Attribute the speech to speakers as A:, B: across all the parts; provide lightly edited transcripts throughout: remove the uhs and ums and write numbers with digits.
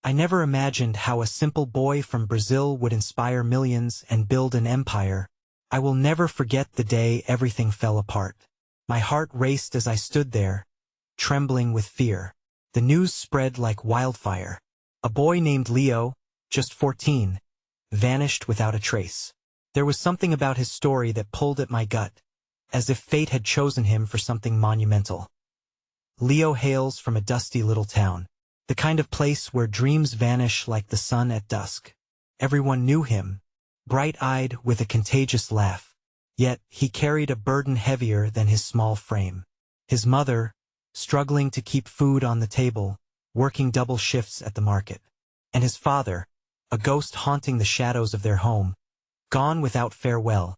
A: I never imagined how a simple boy from Brazil would inspire millions and build an empire. I will never forget the day everything fell apart. My heart raced as I stood there, trembling with fear. The news spread like wildfire. A boy named Leo, just 14, vanished without a trace. There was something about his story that pulled at my gut, as if fate had chosen him for something monumental. Leo hails from a dusty little town, the kind of place where dreams vanish like the sun at dusk. Everyone knew him, bright-eyed with a contagious laugh, yet he carried a burden heavier than his small frame. His mother, struggling to keep food on the table, working double shifts at the market. And his father, a ghost haunting the shadows of their home, gone without farewell.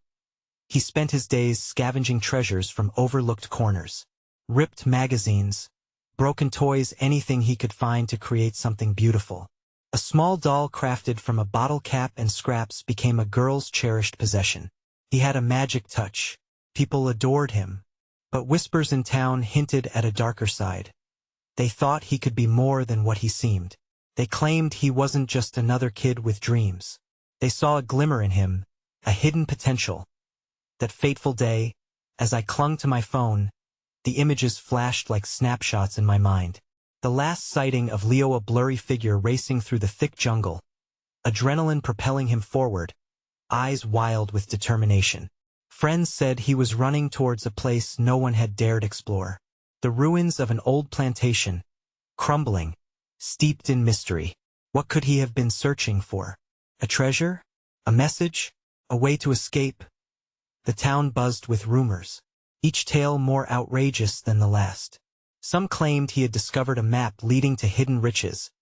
A: He spent his days scavenging treasures from overlooked corners, ripped magazines, broken toys, anything he could find to create something beautiful. A small doll crafted from a bottle cap and scraps became a girl's cherished possession. He had a magic touch. People adored him, but whispers in town hinted at a darker side. They thought he could be more than what he seemed. They claimed he wasn't just another kid with dreams. They saw a glimmer in him, a hidden potential. That fateful day, as I clung to my phone, the images flashed like snapshots in my mind. The last sighting of Leo, a blurry figure racing through the thick jungle, adrenaline propelling him forward, eyes wild with determination. Friends said he was running towards a place no one had dared explore. The ruins of an old plantation, crumbling, steeped in mystery. What could he have been searching for? A treasure? A message? A way to escape? The town buzzed with rumors, each tale more outrageous than the last. Some claimed he had discovered a map leading to hidden riches.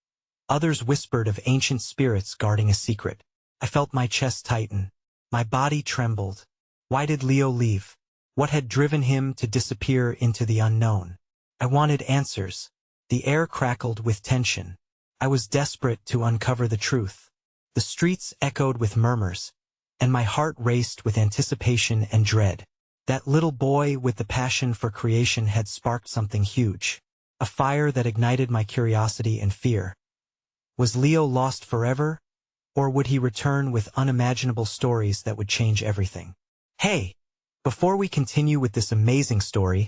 A: Others whispered of ancient spirits guarding a secret. I felt my chest tighten. My body trembled. Why did Leo leave? What had driven him to disappear into the unknown? I wanted answers. The air crackled with tension. I was desperate to uncover the truth. The streets echoed with murmurs, and my heart raced with anticipation and dread. That little boy with the passion for creation had sparked something huge, a fire that ignited my curiosity and fear. Was Leo lost forever, or would he return with unimaginable stories that would change everything? Hey! Before we continue with this amazing story,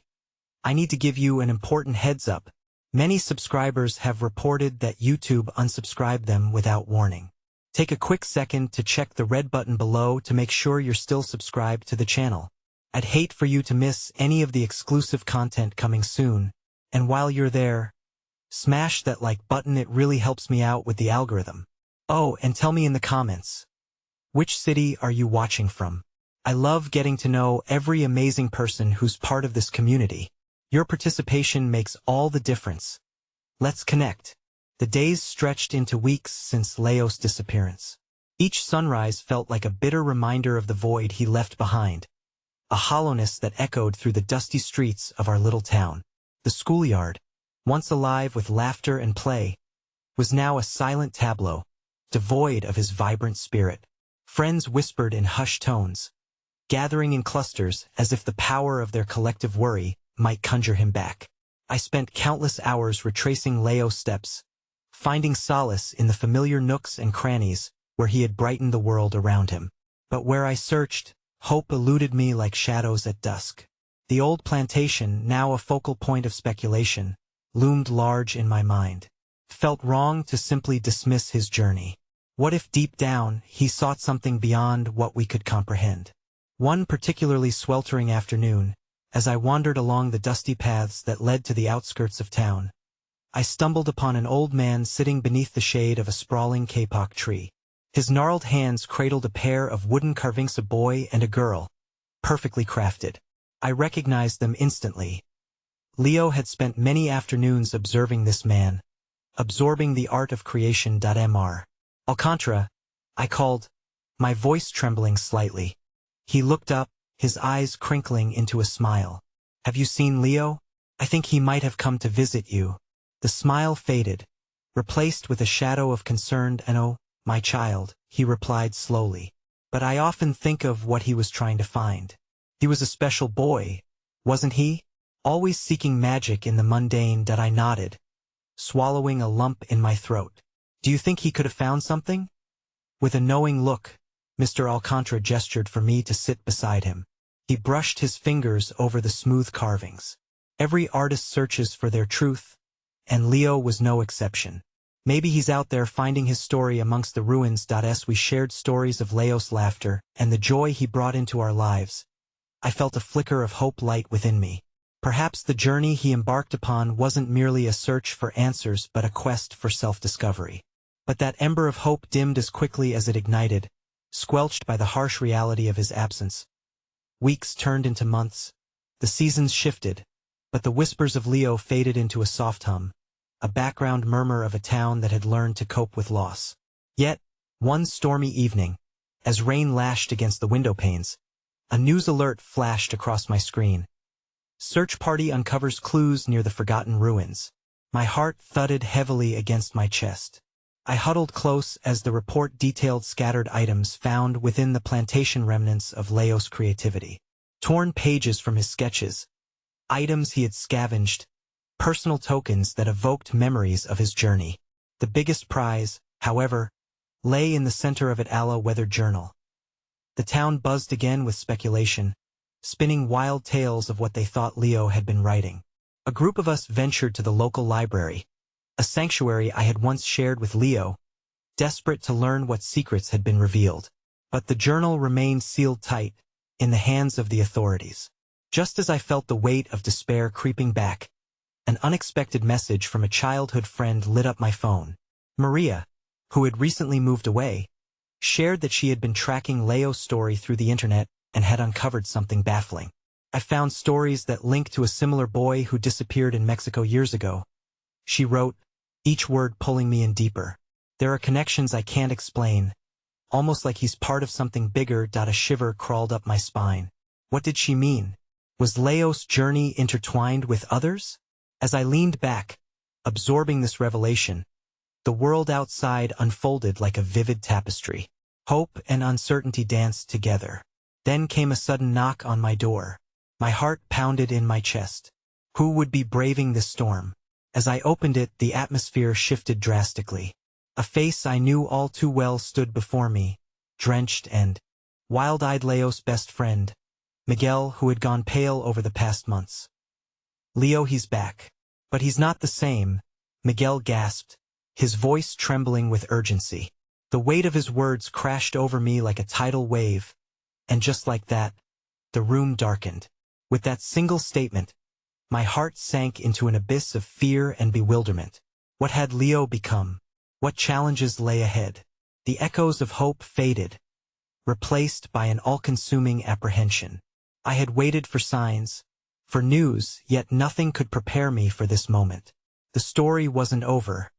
A: I need to give you an important heads up. Many subscribers have reported that YouTube unsubscribed them without warning. Take a quick second to check the red button below to make sure you're still subscribed to the channel. I'd hate for you to miss any of the exclusive content coming soon, and while you're there, smash that like button, it really helps me out with the algorithm. Oh, and tell me in the comments, which city are you watching from? I love getting to know every amazing person who's part of this community. Your participation makes all the difference. Let's connect. The days stretched into weeks since Leo's disappearance. Each sunrise felt like a bitter reminder of the void he left behind, a hollowness that echoed through the dusty streets of our little town. The schoolyard, once alive with laughter and play, was now a silent tableau, devoid of his vibrant spirit. Friends whispered in hushed tones, gathering in clusters as if the power of their collective worry might conjure him back. I spent countless hours retracing Leo's steps, finding solace in the familiar nooks and crannies where he had brightened the world around him. But where I searched, hope eluded me like shadows at dusk. The old plantation, now a focal point of speculation, loomed large in my mind. It felt wrong to simply dismiss his journey. What if deep down he sought something beyond what we could comprehend? One particularly sweltering afternoon, as I wandered along the dusty paths that led to the outskirts of town, I stumbled upon an old man sitting beneath the shade of a sprawling kapok tree. His gnarled hands cradled a pair of wooden carvings, a boy and a girl, perfectly crafted. I recognized them instantly. Leo had spent many afternoons observing this man, absorbing the art of creation. Mr. Alcantara, I called, my voice trembling slightly. He looked up, his eyes crinkling into a smile. Have you seen Leo? I think he might have come to visit you. The smile faded, replaced with a shadow of concern. "Oh, my child," he replied slowly. "But I often think of what he was trying to find. He was a special boy, wasn't he? Always seeking magic in the mundane." I nodded, swallowing a lump in my throat. Do you think he could have found something? With a knowing look, Mr. Alcantara gestured for me to sit beside him. He brushed his fingers over the smooth carvings. Every artist searches for their truth, and Leo was no exception. Maybe he's out there finding his story amongst the ruins. As we shared stories of Leo's laughter and the joy he brought into our lives, I felt a flicker of hope light within me. Perhaps the journey he embarked upon wasn't merely a search for answers but a quest for self-discovery. But that ember of hope dimmed as quickly as it ignited, squelched by the harsh reality of his absence. Weeks turned into months. The seasons shifted, but the whispers of Leo faded into a soft hum, a background murmur of a town that had learned to cope with loss. Yet, one stormy evening, as rain lashed against the window panes, a news alert flashed across my screen. Search party uncovers clues near the forgotten ruins. My heart thudded heavily against my chest. I huddled close as the report detailed scattered items found within the plantation remnants of Leo's creativity. Torn pages from his sketches, items he had scavenged, personal tokens that evoked memories of his journey. The biggest prize, however, lay in the center of a weathered journal. The town buzzed again with speculation, spinning wild tales of what they thought Leo had been writing. A group of us ventured to the local library, a sanctuary I had once shared with Leo, desperate to learn what secrets had been revealed. But the journal remained sealed tight, in the hands of the authorities. Just as I felt the weight of despair creeping back, an unexpected message from a childhood friend lit up my phone. Maria, who had recently moved away, shared that she had been tracking Leo's story through the internet and had uncovered something baffling. I found stories that linked to a similar boy who disappeared in Mexico years ago. She wrote, each word pulling me in deeper. There are connections I can't explain, almost like he's part of something bigger. A shiver crawled up my spine. What did she mean? Was Leo's journey intertwined with others? As I leaned back, absorbing this revelation, the world outside unfolded like a vivid tapestry. Hope and uncertainty danced together. Then came a sudden knock on my door. My heart pounded in my chest. Who would be braving this storm? As I opened it, the atmosphere shifted drastically. A face I knew all too well stood before me, drenched and wild-eyed. Leo's best friend, Miguel, who had gone pale over the past months. Leo, he's back. But he's not the same, Miguel gasped, his voice trembling with urgency. The weight of his words crashed over me like a tidal wave, and just like that, the room darkened. With that single statement, my heart sank into an abyss of fear and bewilderment. What had Leo become? What challenges lay ahead? The echoes of hope faded, replaced by an all-consuming apprehension. I had waited for signs, for news, yet nothing could prepare me for this moment. The story wasn't over.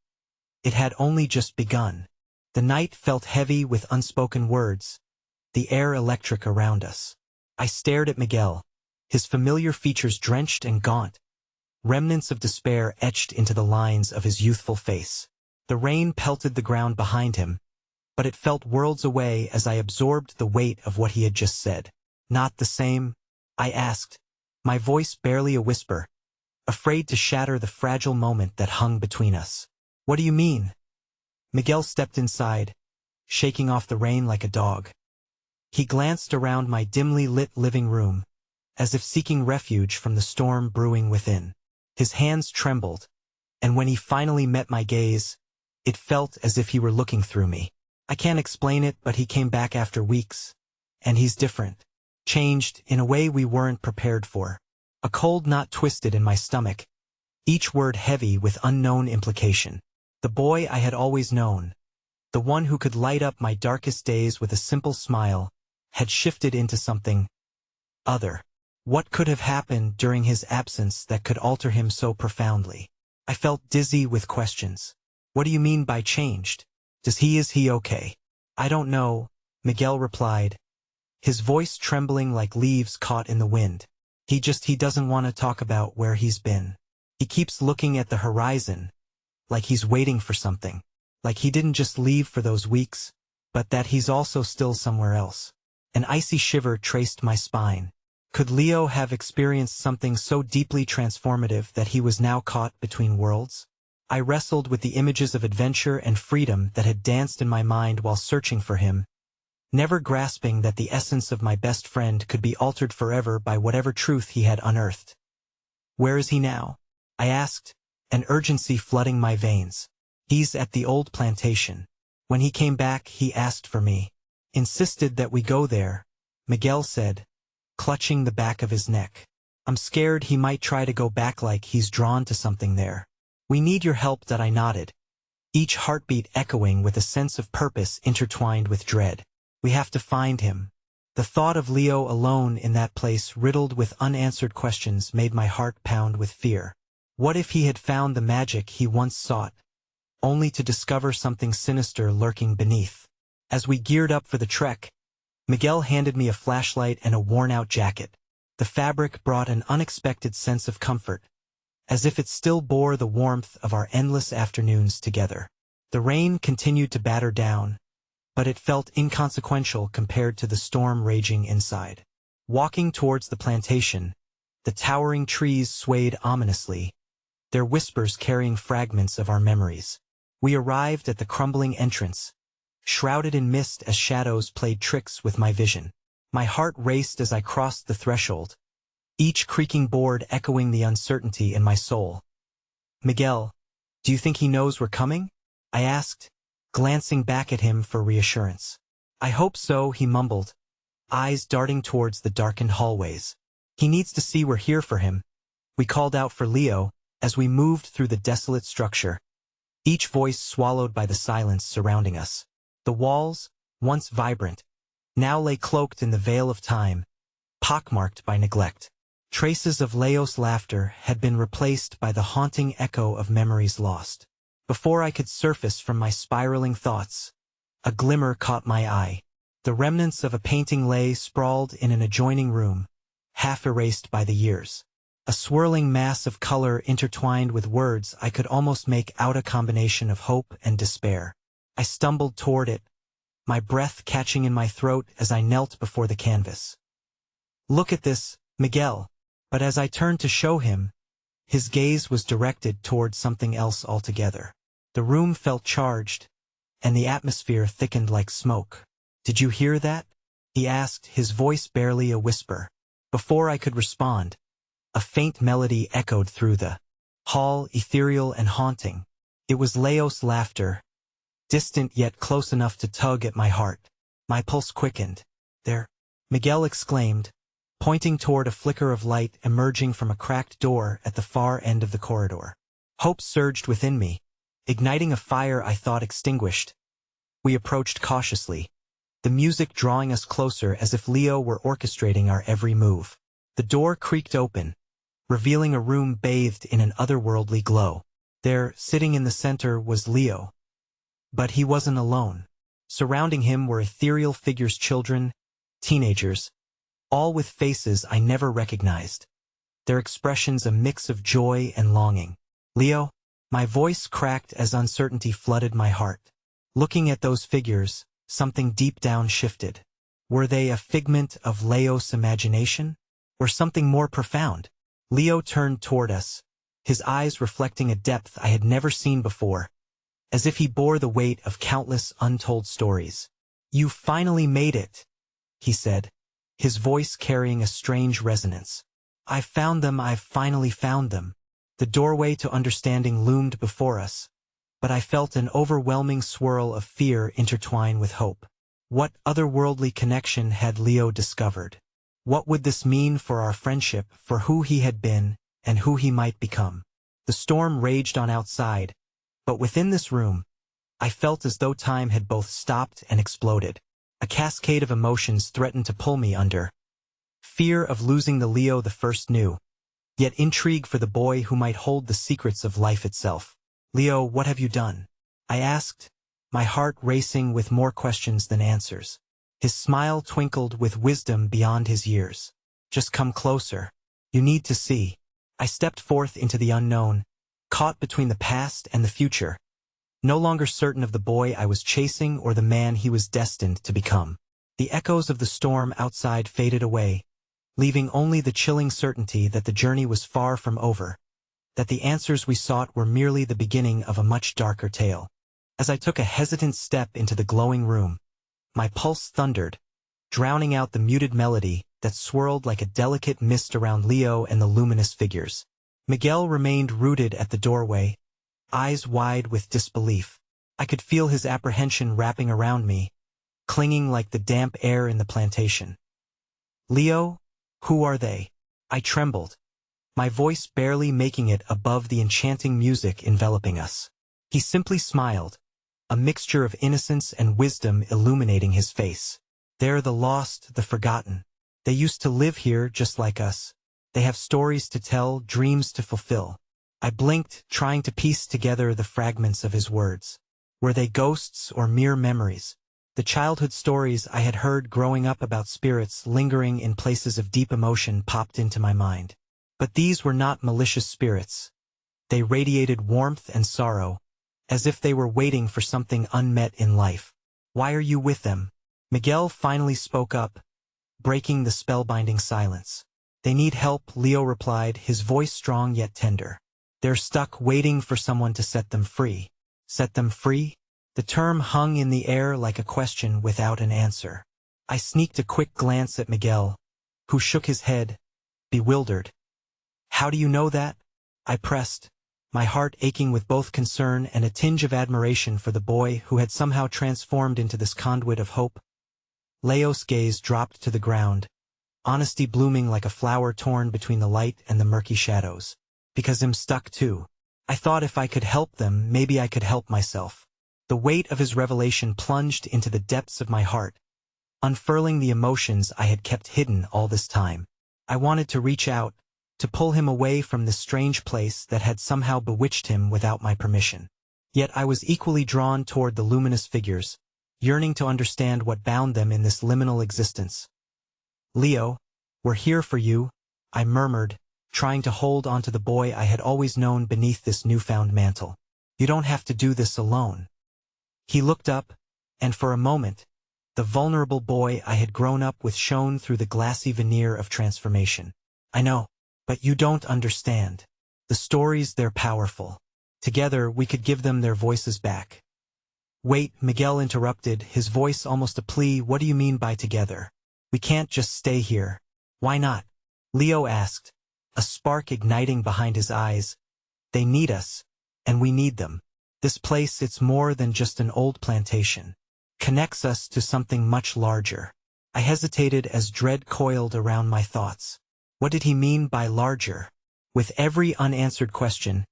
A: It had only just begun. The night felt heavy with unspoken words, the air electric around us. I stared at Miguel, his familiar features drenched and gaunt, remnants of despair etched into the lines of his youthful face. The rain pelted the ground behind him, but it felt worlds away as I absorbed the weight of what he had just said. Not the same? I asked, my voice barely a whisper, afraid to shatter the fragile moment that hung between us. What do you mean? Miguel stepped inside, shaking off the rain like a dog. He glanced around my dimly lit living room, as if seeking refuge from the storm brewing within. His hands trembled, and when he finally met my gaze, it felt as if he were looking through me. I can't explain it, but he came back after weeks, and he's different. Changed in a way we weren't prepared for. A cold knot twisted in my stomach, each word heavy with unknown implication. The boy I had always known, the one who could light up my darkest days with a simple smile, had shifted into something other. What could have happened during his absence that could alter him so profoundly? I felt dizzy with questions. What do you mean by changed? Is he okay? I don't know, Miguel replied, his voice trembling like leaves caught in the wind. He doesn't want to talk about where he's been. He keeps looking at the horizon, like he's waiting for something. Like he didn't just leave for those weeks, but that he's also still somewhere else. An icy shiver traced my spine. Could Leo have experienced something so deeply transformative that he was now caught between worlds? I wrestled with the images of adventure and freedom that had danced in my mind while searching for him, never grasping that the essence of my best friend could be altered forever by whatever truth he had unearthed. "Where is he now?" I asked, an urgency flooding my veins. "He's at the old plantation. When he came back, he asked for me. Insisted that we go there," Miguel said, clutching the back of his neck. "I'm scared he might try to go back like he's drawn to something there." "We need your help," that I nodded, each heartbeat echoing with a sense of purpose intertwined with dread. "We have to find him." The thought of Leo alone in that place riddled with unanswered questions made my heart pound with fear. What if he had found the magic he once sought, only to discover something sinister lurking beneath? As we geared up for the trek, Miguel handed me a flashlight and a worn-out jacket. The fabric brought an unexpected sense of comfort, as if it still bore the warmth of our endless afternoons together. The rain continued to batter down, but it felt inconsequential compared to the storm raging inside. Walking towards the plantation, the towering trees swayed ominously, their whispers carrying fragments of our memories. We arrived at the crumbling entrance, shrouded in mist as shadows played tricks with my vision. My heart raced as I crossed the threshold, each creaking board echoing the uncertainty in my soul. "Miguel, do you think he knows we're coming?" I asked, glancing back at him for reassurance. "I hope so," he mumbled, eyes darting towards the darkened hallways. "He needs to see we're here for him." We called out for Leo as we moved through the desolate structure, each voice swallowed by the silence surrounding us. The walls, once vibrant, now lay cloaked in the veil of time, pockmarked by neglect. Traces of Leo's laughter had been replaced by the haunting echo of memories lost. Before I could surface from my spiraling thoughts, a glimmer caught my eye. The remnants of a painting lay sprawled in an adjoining room, half erased by the years. A swirling mass of color intertwined with words I could almost make out, a combination of hope and despair. I stumbled toward it, my breath catching in my throat as I knelt before the canvas. "Look at this, Miguel." But as I turned to show him, his gaze was directed toward something else altogether. The room felt charged, and the atmosphere thickened like smoke. "Did you hear that?" he asked, his voice barely a whisper. Before I could respond, a faint melody echoed through the hall, ethereal and haunting. It was Leo's laughter, distant yet close enough to tug at my heart. My pulse quickened. "There!" Miguel exclaimed, pointing toward a flicker of light emerging from a cracked door at the far end of the corridor. Hope surged within me, igniting a fire I thought extinguished. We approached cautiously, the music drawing us closer as if Leo were orchestrating our every move. The door creaked open, revealing a room bathed in an otherworldly glow. There, sitting in the center, was Leo. But he wasn't alone. Surrounding him were ethereal figures, children, teenagers, all with faces I never recognized, their expressions a mix of joy and longing. "Leo?" My voice cracked as uncertainty flooded my heart. Looking at those figures, something deep down shifted. Were they a figment of Leo's imagination, or something more profound? Leo turned toward us, his eyes reflecting a depth I had never seen before, as if he bore the weight of countless untold stories. "You finally made it," he said, his voice carrying a strange resonance. "I've found them, I've finally found them." The doorway to understanding loomed before us, but I felt an overwhelming swirl of fear intertwine with hope. What otherworldly connection had Leo discovered? What would this mean for our friendship, for who he had been, and who he might become? The storm raged on outside, but within this room, I felt as though time had both stopped and exploded. A cascade of emotions threatened to pull me under. Fear of losing the Leo the first knew, yet intrigue for the boy who might hold the secrets of life itself. "Leo, what have you done?" I asked, my heart racing with more questions than answers. His smile twinkled with wisdom beyond his years. "Just come closer. You need to see." I stepped forth into the unknown, caught between the past and the future, no longer certain of the boy I was chasing or the man he was destined to become. The echoes of the storm outside faded away, leaving only the chilling certainty that the journey was far from over, that the answers we sought were merely the beginning of a much darker tale. As I took a hesitant step into the glowing room, my pulse thundered, drowning out the muted melody that swirled like a delicate mist around Leo and the luminous figures. Miguel remained rooted at the doorway, eyes wide with disbelief. I could feel his apprehension wrapping around me, clinging like the damp air in the plantation. "Leo, who are they?" I trembled, my voice barely making it above the enchanting music enveloping us. He simply smiled, a mixture of innocence and wisdom illuminating his face. "They're the lost, the forgotten. They used to live here just like us. They have stories to tell, dreams to fulfill." I blinked, trying to piece together the fragments of his words. Were they ghosts or mere memories? The childhood stories I had heard growing up about spirits lingering in places of deep emotion popped into my mind. But these were not malicious spirits. They radiated warmth and sorrow, as if they were waiting for something unmet in life. "Why are you with them?" Miguel finally spoke up, breaking the spellbinding silence. "They need help," Leo replied, his voice strong yet tender. "They're stuck waiting for someone to set them free." Set them free? The term hung in the air like a question without an answer. I sneaked a quick glance at Miguel, who shook his head, bewildered. "How do you know that?" I pressed, my heart aching with both concern and a tinge of admiration for the boy who had somehow transformed into this conduit of hope. Leo's gaze dropped to the ground, honesty blooming like a flower torn between the light and the murky shadows. "Because I'm stuck too. I thought if I could help them, maybe I could help myself." The weight of his revelation plunged into the depths of my heart, unfurling the emotions I had kept hidden all this time. I wanted to reach out, to pull him away from this strange place that had somehow bewitched him without my permission. Yet I was equally drawn toward the luminous figures, yearning to understand what bound them in this liminal existence. "Leo, we're here for you," I murmured, trying to hold onto the boy I had always known beneath this newfound mantle. "You don't have to do this alone." He looked up, and for a moment, the vulnerable boy I had grown up with shone through the glassy veneer of transformation. "I know, but you don't understand. The stories, they're powerful. Together, we could give them their voices back." "Wait," Miguel interrupted, his voice almost a plea. "What do you mean by together? We can't just stay here." "Why not?" Leo asked, a spark igniting behind his eyes. "They need us, and we need them. This place, it's more than just an old plantation. Connects us to something much larger." I hesitated as dread coiled around my thoughts. What did he mean by larger? With every unanswered question,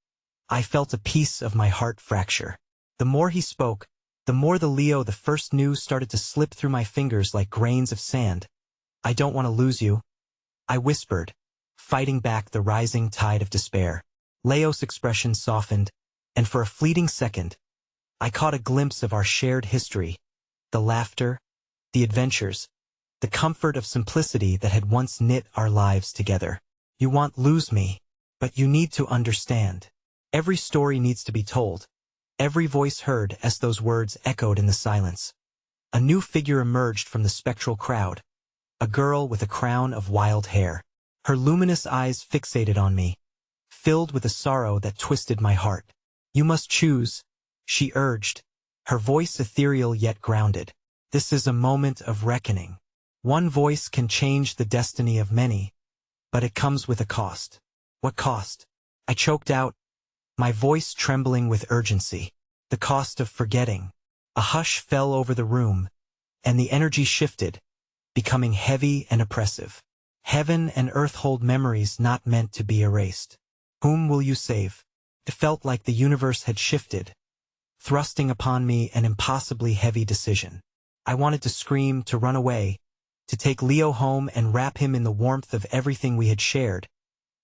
A: I felt a piece of my heart fracture. The more he spoke, the more the Leo the first knew started to slip through my fingers like grains of sand. "I don't want to lose you," I whispered, fighting back the rising tide of despair. Leo's expression softened, and for a fleeting second, I caught a glimpse of our shared history, the laughter, the adventures, the comfort of simplicity that had once knit our lives together. "You won't lose me, but you need to understand. Every story needs to be told." Every voice heard as those words echoed in the silence. A new figure emerged from the spectral crowd, a girl with a crown of wild hair. Her luminous eyes fixated on me, filled with a sorrow that twisted my heart. "You must choose," she urged, her voice ethereal yet grounded. "This is a moment of reckoning. One voice can change the destiny of many, but it comes with a cost." "What cost?" I choked out, my voice trembling with urgency. "The cost of forgetting." A hush fell over the room, and the energy shifted, becoming heavy and oppressive. Heaven and earth hold memories not meant to be erased. "Whom will you save?" It felt like the universe had shifted, thrusting upon me an impossibly heavy decision. I wanted to scream, to run away, to take Leo home and wrap him in the warmth of everything we had shared,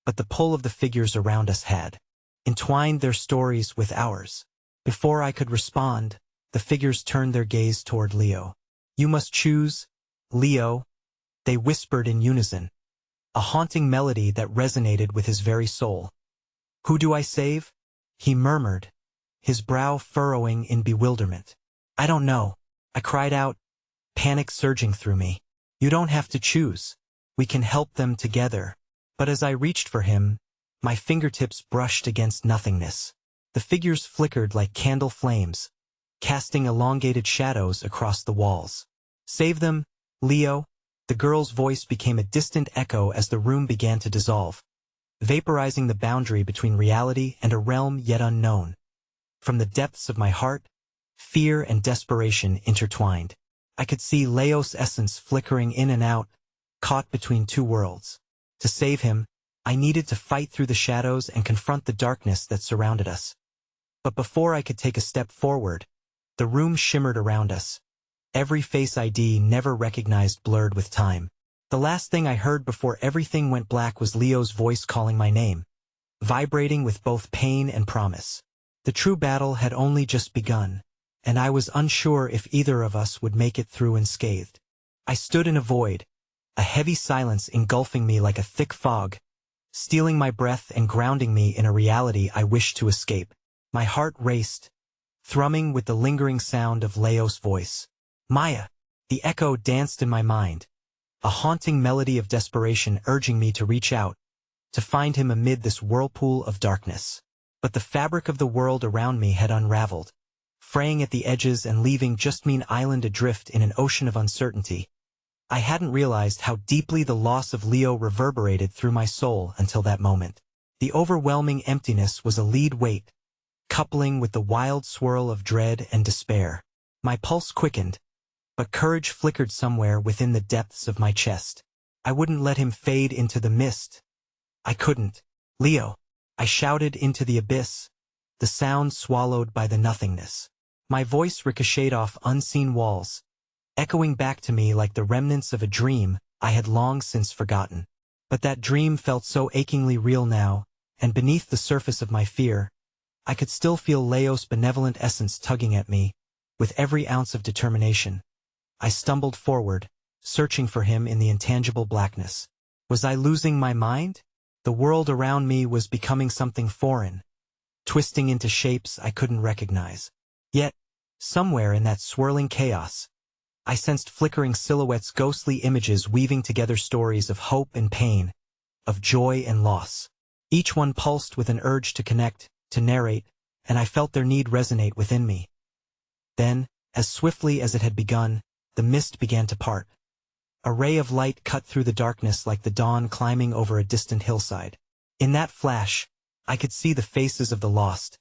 A: but the pull of the figures around us had entwined their stories with ours. Before I could respond, the figures turned their gaze toward Leo. "You must choose, Leo," they whispered in unison, a haunting melody that resonated with his very soul. "Who do I save?" he murmured, his brow furrowing in bewilderment. "I don't know," I cried out, panic surging through me. "You don't have to choose. We can help them together." But as I reached for him, My fingertips brushed against nothingness. The figures flickered like candle flames, casting elongated shadows across the walls. "Save them, Leo." The girl's voice became a distant echo as the room began to dissolve, vaporizing the boundary between reality and a realm yet unknown. From the depths of my heart, fear and desperation intertwined. I could see Leo's essence flickering in and out, caught between two worlds. To save him, I needed to fight through the shadows and confront the darkness that surrounded us. But before I could take a step forward, the room shimmered around us. Every face ID never recognized blurred with time. The last thing I heard before everything went black was Leo's voice calling my name, vibrating with both pain and promise. The true battle had only just begun, and I was unsure if either of us would make it through unscathed. I stood in a void, a heavy silence engulfing me like a thick fog, stealing my breath and grounding me in a reality I wished to escape. My heart raced, thrumming with the lingering sound of Leo's voice. "Maya!" The echo danced in my mind, a haunting melody of desperation urging me to reach out, to find him amid this whirlpool of darkness. But the fabric of the world around me had unraveled, fraying at the edges and leaving just me an island adrift in an ocean of uncertainty. I hadn't realized how deeply the loss of Leo reverberated through my soul until that moment. The overwhelming emptiness was a lead weight, coupling with the wild swirl of dread and despair. My pulse quickened, but courage flickered somewhere within the depths of my chest. I wouldn't let him fade into the mist. I couldn't. "Leo!" I shouted into the abyss, the sound swallowed by the nothingness. My voice ricocheted off unseen walls, echoing back to me like the remnants of a dream I had long since forgotten. But that dream felt so achingly real now, and beneath the surface of my fear, I could still feel Leo's benevolent essence tugging at me, with every ounce of determination. I stumbled forward, searching for him in the intangible blackness. Was I losing my mind? The world around me was becoming something foreign, twisting into shapes I couldn't recognize. Yet, somewhere in that swirling chaos, I sensed flickering silhouettes, ghostly images weaving together stories of hope and pain, of joy and loss. Each one pulsed with an urge to connect, to narrate, and I felt their need resonate within me. Then, as swiftly as it had begun, the mist began to part. A ray of light cut through the darkness like the dawn climbing over a distant hillside. In that flash, I could see the faces of the lost,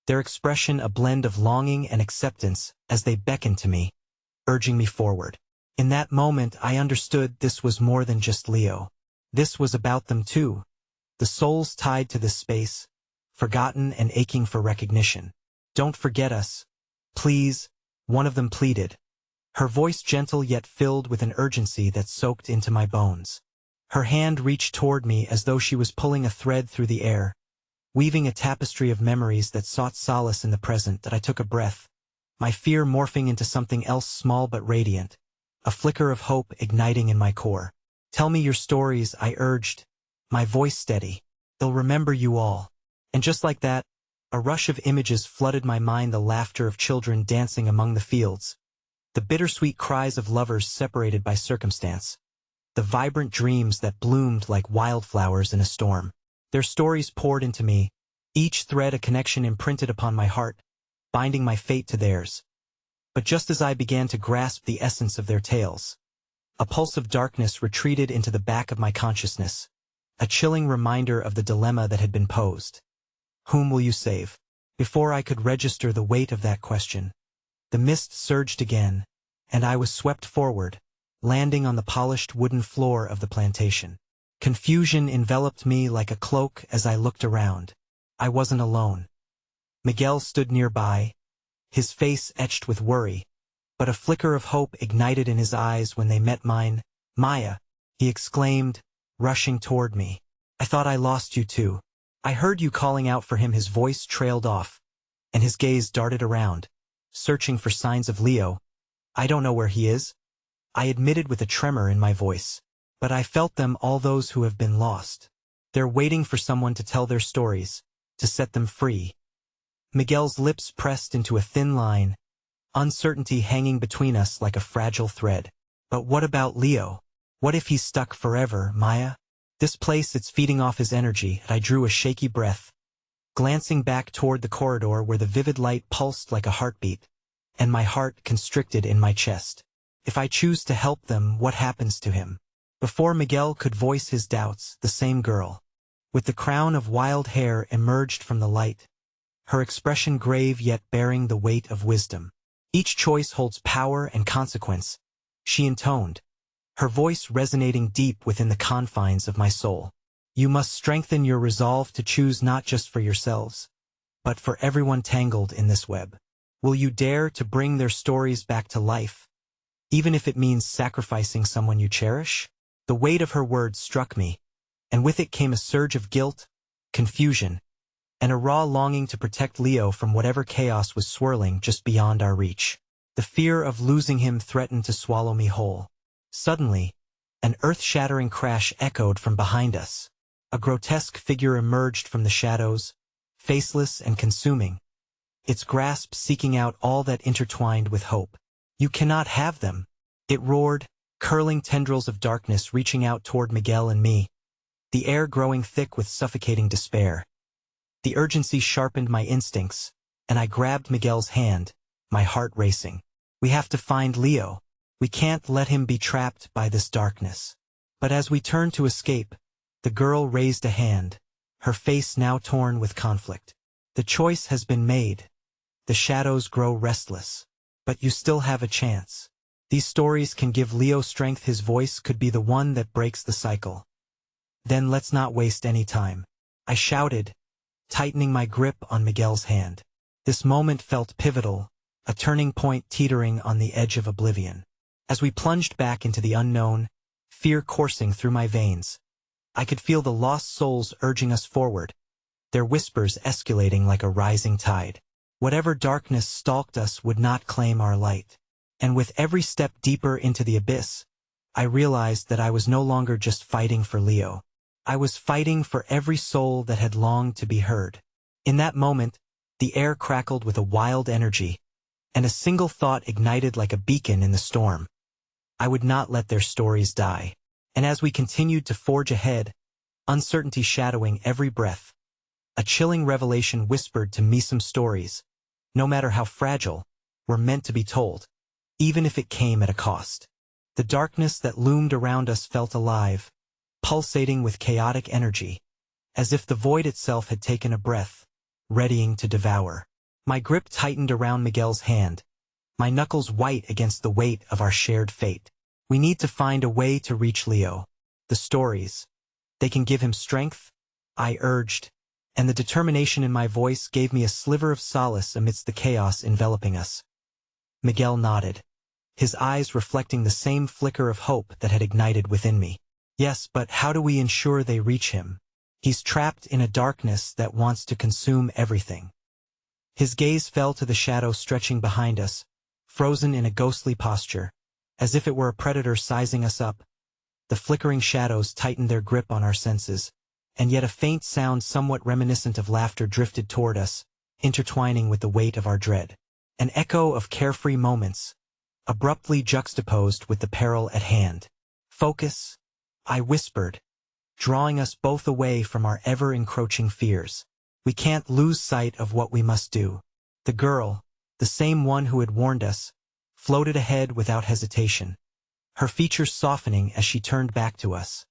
A: their expression a blend of longing and acceptance as they beckoned to me, urging me forward. In that moment I understood this was more than just Leo. This was about them too, the souls tied to this space, forgotten and aching for recognition. "Don't forget us, please," one of them pleaded, her voice gentle yet filled with an urgency that soaked into my bones. Her hand reached toward me as though she was pulling a thread through the air, weaving a tapestry of memories that sought solace in the present. That I took a breath, my fear morphing into something else small but radiant, a flicker of hope igniting in my core. "Tell me your stories," I urged, my voice steady. "They'll remember you all." And just like that, a rush of images flooded my mind, the laughter of children dancing among the fields, the bittersweet cries of lovers separated by circumstance, the vibrant dreams that bloomed like wildflowers in a storm. Their stories poured into me, each thread a connection imprinted upon my heart, binding my fate to theirs. But just as I began to grasp the essence of their tales, a pulse of darkness retreated into the back of my consciousness, a chilling reminder of the dilemma that had been posed. Whom will you save? Before I could register the weight of that question, the mist surged again, and I was swept forward, landing on the polished wooden floor of the plantation. Confusion enveloped me like a cloak as I looked around. I wasn't alone. Miguel stood nearby, his face etched with worry, but a flicker of hope ignited in his eyes when they met mine. "Maya," he exclaimed, rushing toward me. "I thought I lost you too. I heard you calling out for him." His voice trailed off, and his gaze darted around, searching for signs of Leo. "I don't know where he is," I admitted with a tremor in my voice. "But I felt them, all those who have been lost. They're waiting for someone to tell their stories, to set them free." Miguel's lips pressed into a thin line, uncertainty hanging between us like a fragile thread. "But what about Leo? What if he's stuck forever, Maya?" This place, it's feeding off his energy, and I drew a shaky breath, glancing back toward the corridor where the vivid light pulsed like a heartbeat, and my heart constricted in my chest. If I choose to help them, what happens to him? Before Miguel could voice his doubts, the same girl, with the crown of wild hair, emerged from the light, her expression grave yet bearing the weight of wisdom. Each choice holds power and consequence, she intoned, her voice resonating deep within the confines of my soul. You must strengthen your resolve to choose not just for yourselves, but for everyone tangled in this web. Will you dare to bring their stories back to life, even if it means sacrificing someone you cherish? The weight of her words struck me, and with it came a surge of guilt, confusion, and a raw longing to protect Leo from whatever chaos was swirling just beyond our reach. The fear of losing him threatened to swallow me whole. Suddenly, an earth-shattering crash echoed from behind us. A grotesque figure emerged from the shadows, faceless and consuming, its grasp seeking out all that intertwined with hope. You cannot have them, it roared, curling tendrils of darkness reaching out toward Miguel and me, the air growing thick with suffocating despair. The urgency sharpened my instincts, and I grabbed Miguel's hand, my heart racing. We have to find Leo. We can't let him be trapped by this darkness. But as we turned to escape, the girl raised a hand, her face now torn with conflict. The choice has been made. The shadows grow restless. But you still have a chance. These stories can give Leo strength. His voice could be the one that breaks the cycle. Then let's not waste any time, I shouted, tightening my grip on Miguel's hand. This moment felt pivotal, a turning point teetering on the edge of oblivion. As we plunged back into the unknown, fear coursing through my veins, I could feel the lost souls urging us forward, their whispers escalating like a rising tide. Whatever darkness stalked us would not claim our light. And with every step deeper into the abyss, I realized that I was no longer just fighting for Leo. I was fighting for every soul that had longed to be heard. In that moment, the air crackled with a wild energy, and a single thought ignited like a beacon in the storm. I would not let their stories die. And as we continued to forge ahead, uncertainty shadowing every breath, a chilling revelation whispered to me: some stories, no matter how fragile, were meant to be told, even if it came at a cost. The darkness that loomed around us felt alive, pulsating with chaotic energy, as if the void itself had taken a breath, readying to devour. My grip tightened around Miguel's hand, my knuckles white against the weight of our shared fate. We need to find a way to reach Leo. The stories, they can give him strength, I urged, and the determination in my voice gave me a sliver of solace amidst the chaos enveloping us. Miguel nodded, his eyes reflecting the same flicker of hope that had ignited within me. Yes, but how do we ensure they reach him? He's trapped in a darkness that wants to consume everything. His gaze fell to the shadow stretching behind us, frozen in a ghostly posture, as if it were a predator sizing us up. The flickering shadows tightened their grip on our senses, and yet a faint sound somewhat reminiscent of laughter drifted toward us, intertwining with the weight of our dread. An echo of carefree moments, abruptly juxtaposed with the peril at hand. Focus, I whispered, drawing us both away from our ever-encroaching fears. We can't lose sight of what we must do. The girl, the same one who had warned us, floated ahead without hesitation, her features softening as she turned back to us.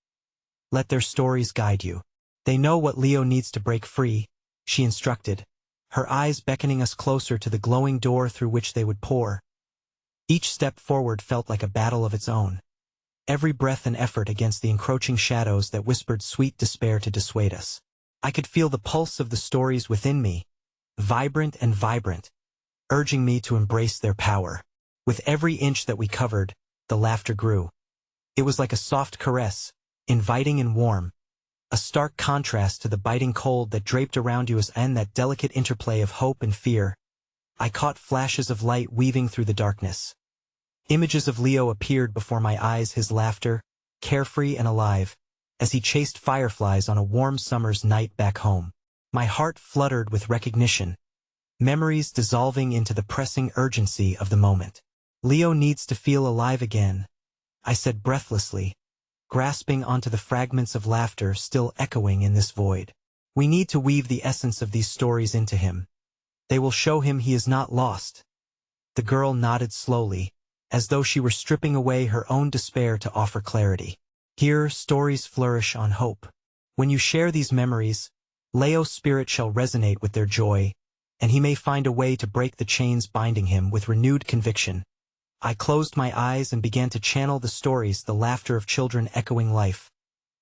A: Let their stories guide you. They know what Leo needs to break free, she instructed, her eyes beckoning us closer to the glowing door through which they would pour. Each step forward felt like a battle of its own, every breath an effort against the encroaching shadows that whispered sweet despair to dissuade us. I could feel the pulse of the stories within me, vibrant and vibrant, urging me to embrace their power. With every inch that we covered, the laughter grew. It was like a soft caress, inviting and warm, a stark contrast to the biting cold that draped around you and that delicate interplay of hope and fear. I caught flashes of light weaving through the darkness. Images of Leo appeared before my eyes, his laughter, carefree and alive, as he chased fireflies on a warm summer's night back home. My heart fluttered with recognition, memories dissolving into the pressing urgency of the moment. Leo needs to feel alive again, I said breathlessly, grasping onto the fragments of laughter still echoing in this void. We need to weave the essence of these stories into him. They will show him he is not lost. The girl nodded slowly, as though she were stripping away her own despair to offer clarity. Here, stories flourish on hope. When you share these memories, Leo's spirit shall resonate with their joy, and he may find a way to break the chains binding him with renewed conviction. I closed my eyes and began to channel the stories, the laughter of children echoing life,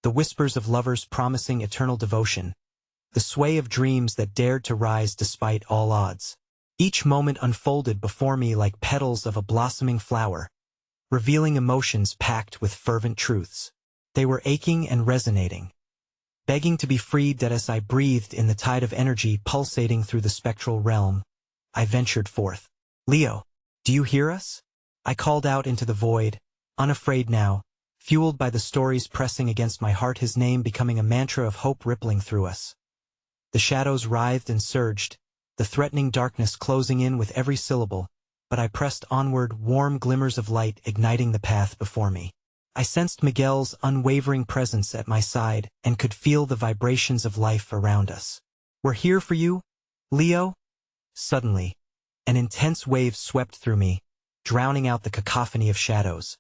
A: the whispers of lovers promising eternal devotion, the sway of dreams that dared to rise despite all odds. Each moment unfolded before me like petals of a blossoming flower, revealing emotions packed with fervent truths. They were aching and resonating, begging to be freed. That as I breathed in the tide of energy pulsating through the spectral realm, I ventured forth. Leo, do you hear us? I called out into the void, unafraid now, fueled by the stories pressing against my heart, his name becoming a mantra of hope rippling through us. The shadows writhed and surged, the threatening darkness closing in with every syllable, but I pressed onward, warm glimmers of light igniting the path before me. I sensed Miguel's unwavering presence at my side and could feel the vibrations of life around us. We're here for you, Leo? Suddenly, an intense wave swept through me, drowning out the cacophony of shadows.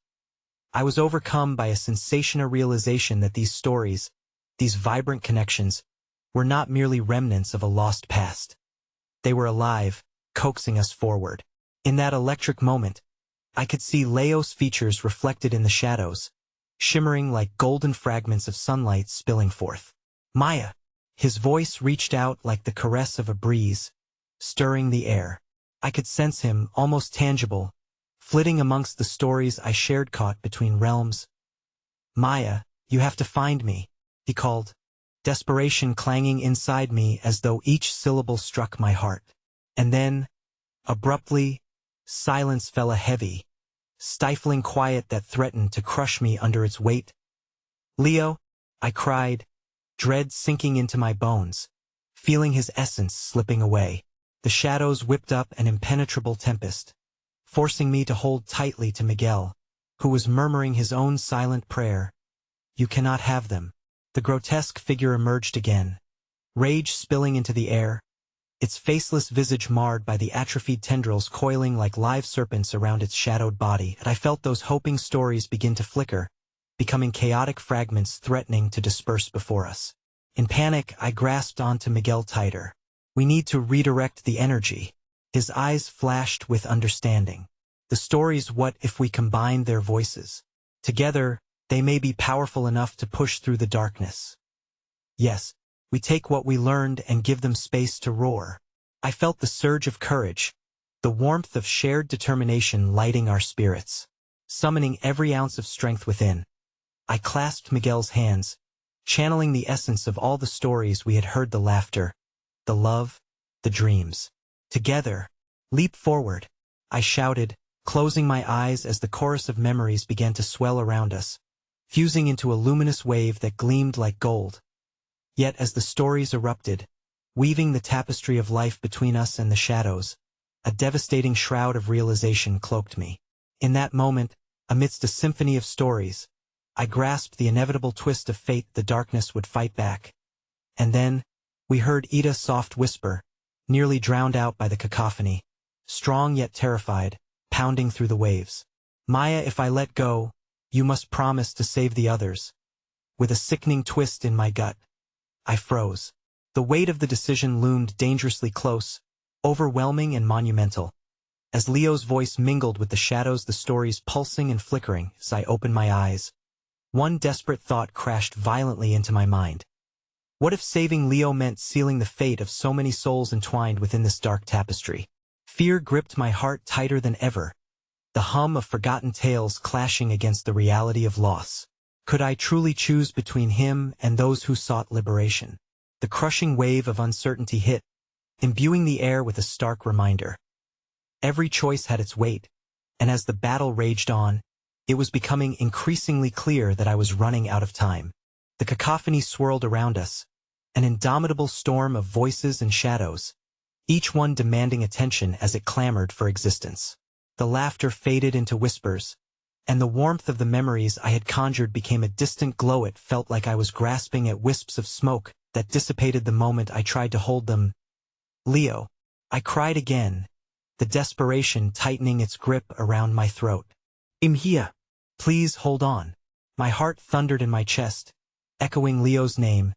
A: I was overcome by a sensational realization that these stories, these vibrant connections, were not merely remnants of a lost past. They were alive, coaxing us forward. In that electric moment, I could see Leo's features reflected in the shadows, shimmering like golden fragments of sunlight spilling forth. Maya! His voice reached out like the caress of a breeze, stirring the air. I could sense him, almost tangible, flitting amongst the stories I shared, caught between realms. Maya, you have to find me, he called, desperation clanging inside me as though each syllable struck my heart. And then, abruptly, silence fell, a heavy, stifling quiet that threatened to crush me under its weight. Leo, I cried, dread sinking into my bones, feeling his essence slipping away. The shadows whipped up an impenetrable tempest, forcing me to hold tightly to Miguel, who was murmuring his own silent prayer. You cannot have them. The grotesque figure emerged again, rage spilling into the air, its faceless visage marred by the atrophied tendrils coiling like live serpents around its shadowed body. And I felt those hoping stories begin to flicker, becoming chaotic fragments threatening to disperse before us. In panic, I grasped onto Miguel tighter. We need to redirect the energy. His eyes flashed with understanding. The stories, what if we combine their voices? Together, they may be powerful enough to push through the darkness. Yes, we take what we learned and give them space to roar. I felt the surge of courage, the warmth of shared determination lighting our spirits, summoning every ounce of strength within. I clasped Miguel's hands, channeling the essence of all the stories we had heard, the laughter, the love, the dreams. Together, leap forward, I shouted, closing my eyes as the chorus of memories began to swell around us, fusing into a luminous wave that gleamed like gold. Yet as the stories erupted, weaving the tapestry of life between us and the shadows, a devastating shroud of realization cloaked me. In that moment, amidst a symphony of stories, I grasped the inevitable twist of fate. The darkness would fight back. And then, we heard Ida's soft whisper, nearly drowned out by the cacophony, strong yet terrified, pounding through the waves. Maya, if I let go, you must promise to save the others. With a sickening twist in my gut, I froze. The weight of the decision loomed dangerously close, overwhelming and monumental. As Leo's voice mingled with the shadows, the stories pulsing and flickering, as I opened my eyes, one desperate thought crashed violently into my mind. What if saving Leo meant sealing the fate of so many souls entwined within this dark tapestry? Fear gripped my heart tighter than ever, the hum of forgotten tales clashing against the reality of loss. Could I truly choose between him and those who sought liberation? The crushing wave of uncertainty hit, imbuing the air with a stark reminder. Every choice had its weight, and as the battle raged on, it was becoming increasingly clear that I was running out of time. The cacophony swirled around us, an indomitable storm of voices and shadows, each one demanding attention as it clamored for existence. The laughter faded into whispers, and the warmth of the memories I had conjured became a distant glow. It felt like I was grasping at wisps of smoke that dissipated the moment I tried to hold them. Leo. I cried again, the desperation tightening its grip around my throat. I'm here. Please hold on. My heart thundered in my chest, echoing Leo's name,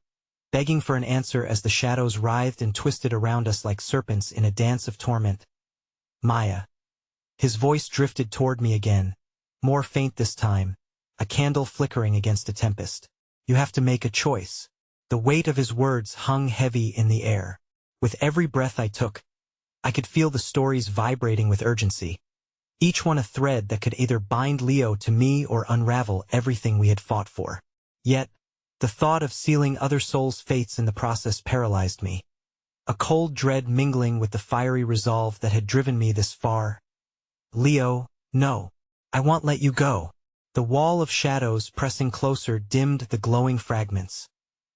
A: begging for an answer as the shadows writhed and twisted around us like serpents in a dance of torment. Maya. His voice drifted toward me again, more faint this time, a candle flickering against a tempest. You have to make a choice. The weight of his words hung heavy in the air. With every breath I took, I could feel the stories vibrating with urgency, each one a thread that could either bind Leo to me or unravel everything we had fought for. Yet, the thought of sealing other souls' fates in the process paralyzed me, a cold dread mingling with the fiery resolve that had driven me this far. Leo, no. I won't let you go. The wall of shadows pressing closer dimmed the glowing fragments,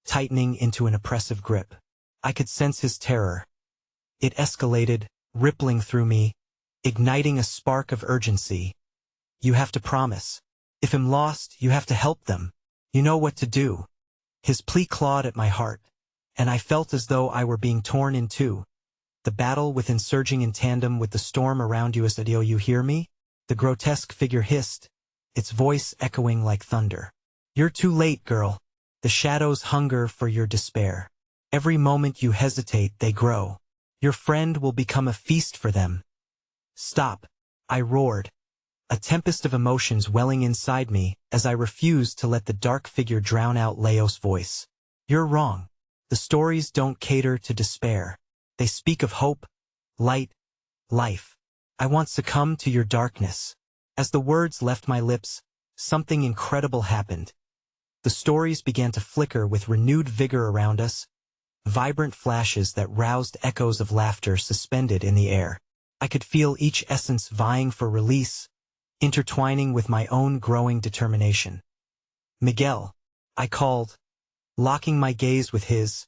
A: tightening into an oppressive grip. I could sense his terror. It escalated, rippling through me, igniting a spark of urgency. You have to promise. If I'm lost, you have to help them. You know what to do. His plea clawed at my heart, and I felt as though I were being torn in two. The battle within surging in tandem with the storm around you. Do you hear me? The grotesque figure hissed, its voice echoing like thunder. You're too late, girl. The shadows hunger for your despair. Every moment you hesitate, they grow. Your friend will become a feast for them. Stop, I roared, a tempest of emotions welling inside me as I refused to let the dark figure drown out Leo's voice. You're wrong. The stories don't cater to despair. They speak of hope, light, life. I won't succumb to your darkness. As the words left my lips, something incredible happened. The stories began to flicker with renewed vigor around us, vibrant flashes that roused echoes of laughter suspended in the air. I could feel each essence vying for release, intertwining with my own growing determination. Miguel, I called, locking my gaze with his,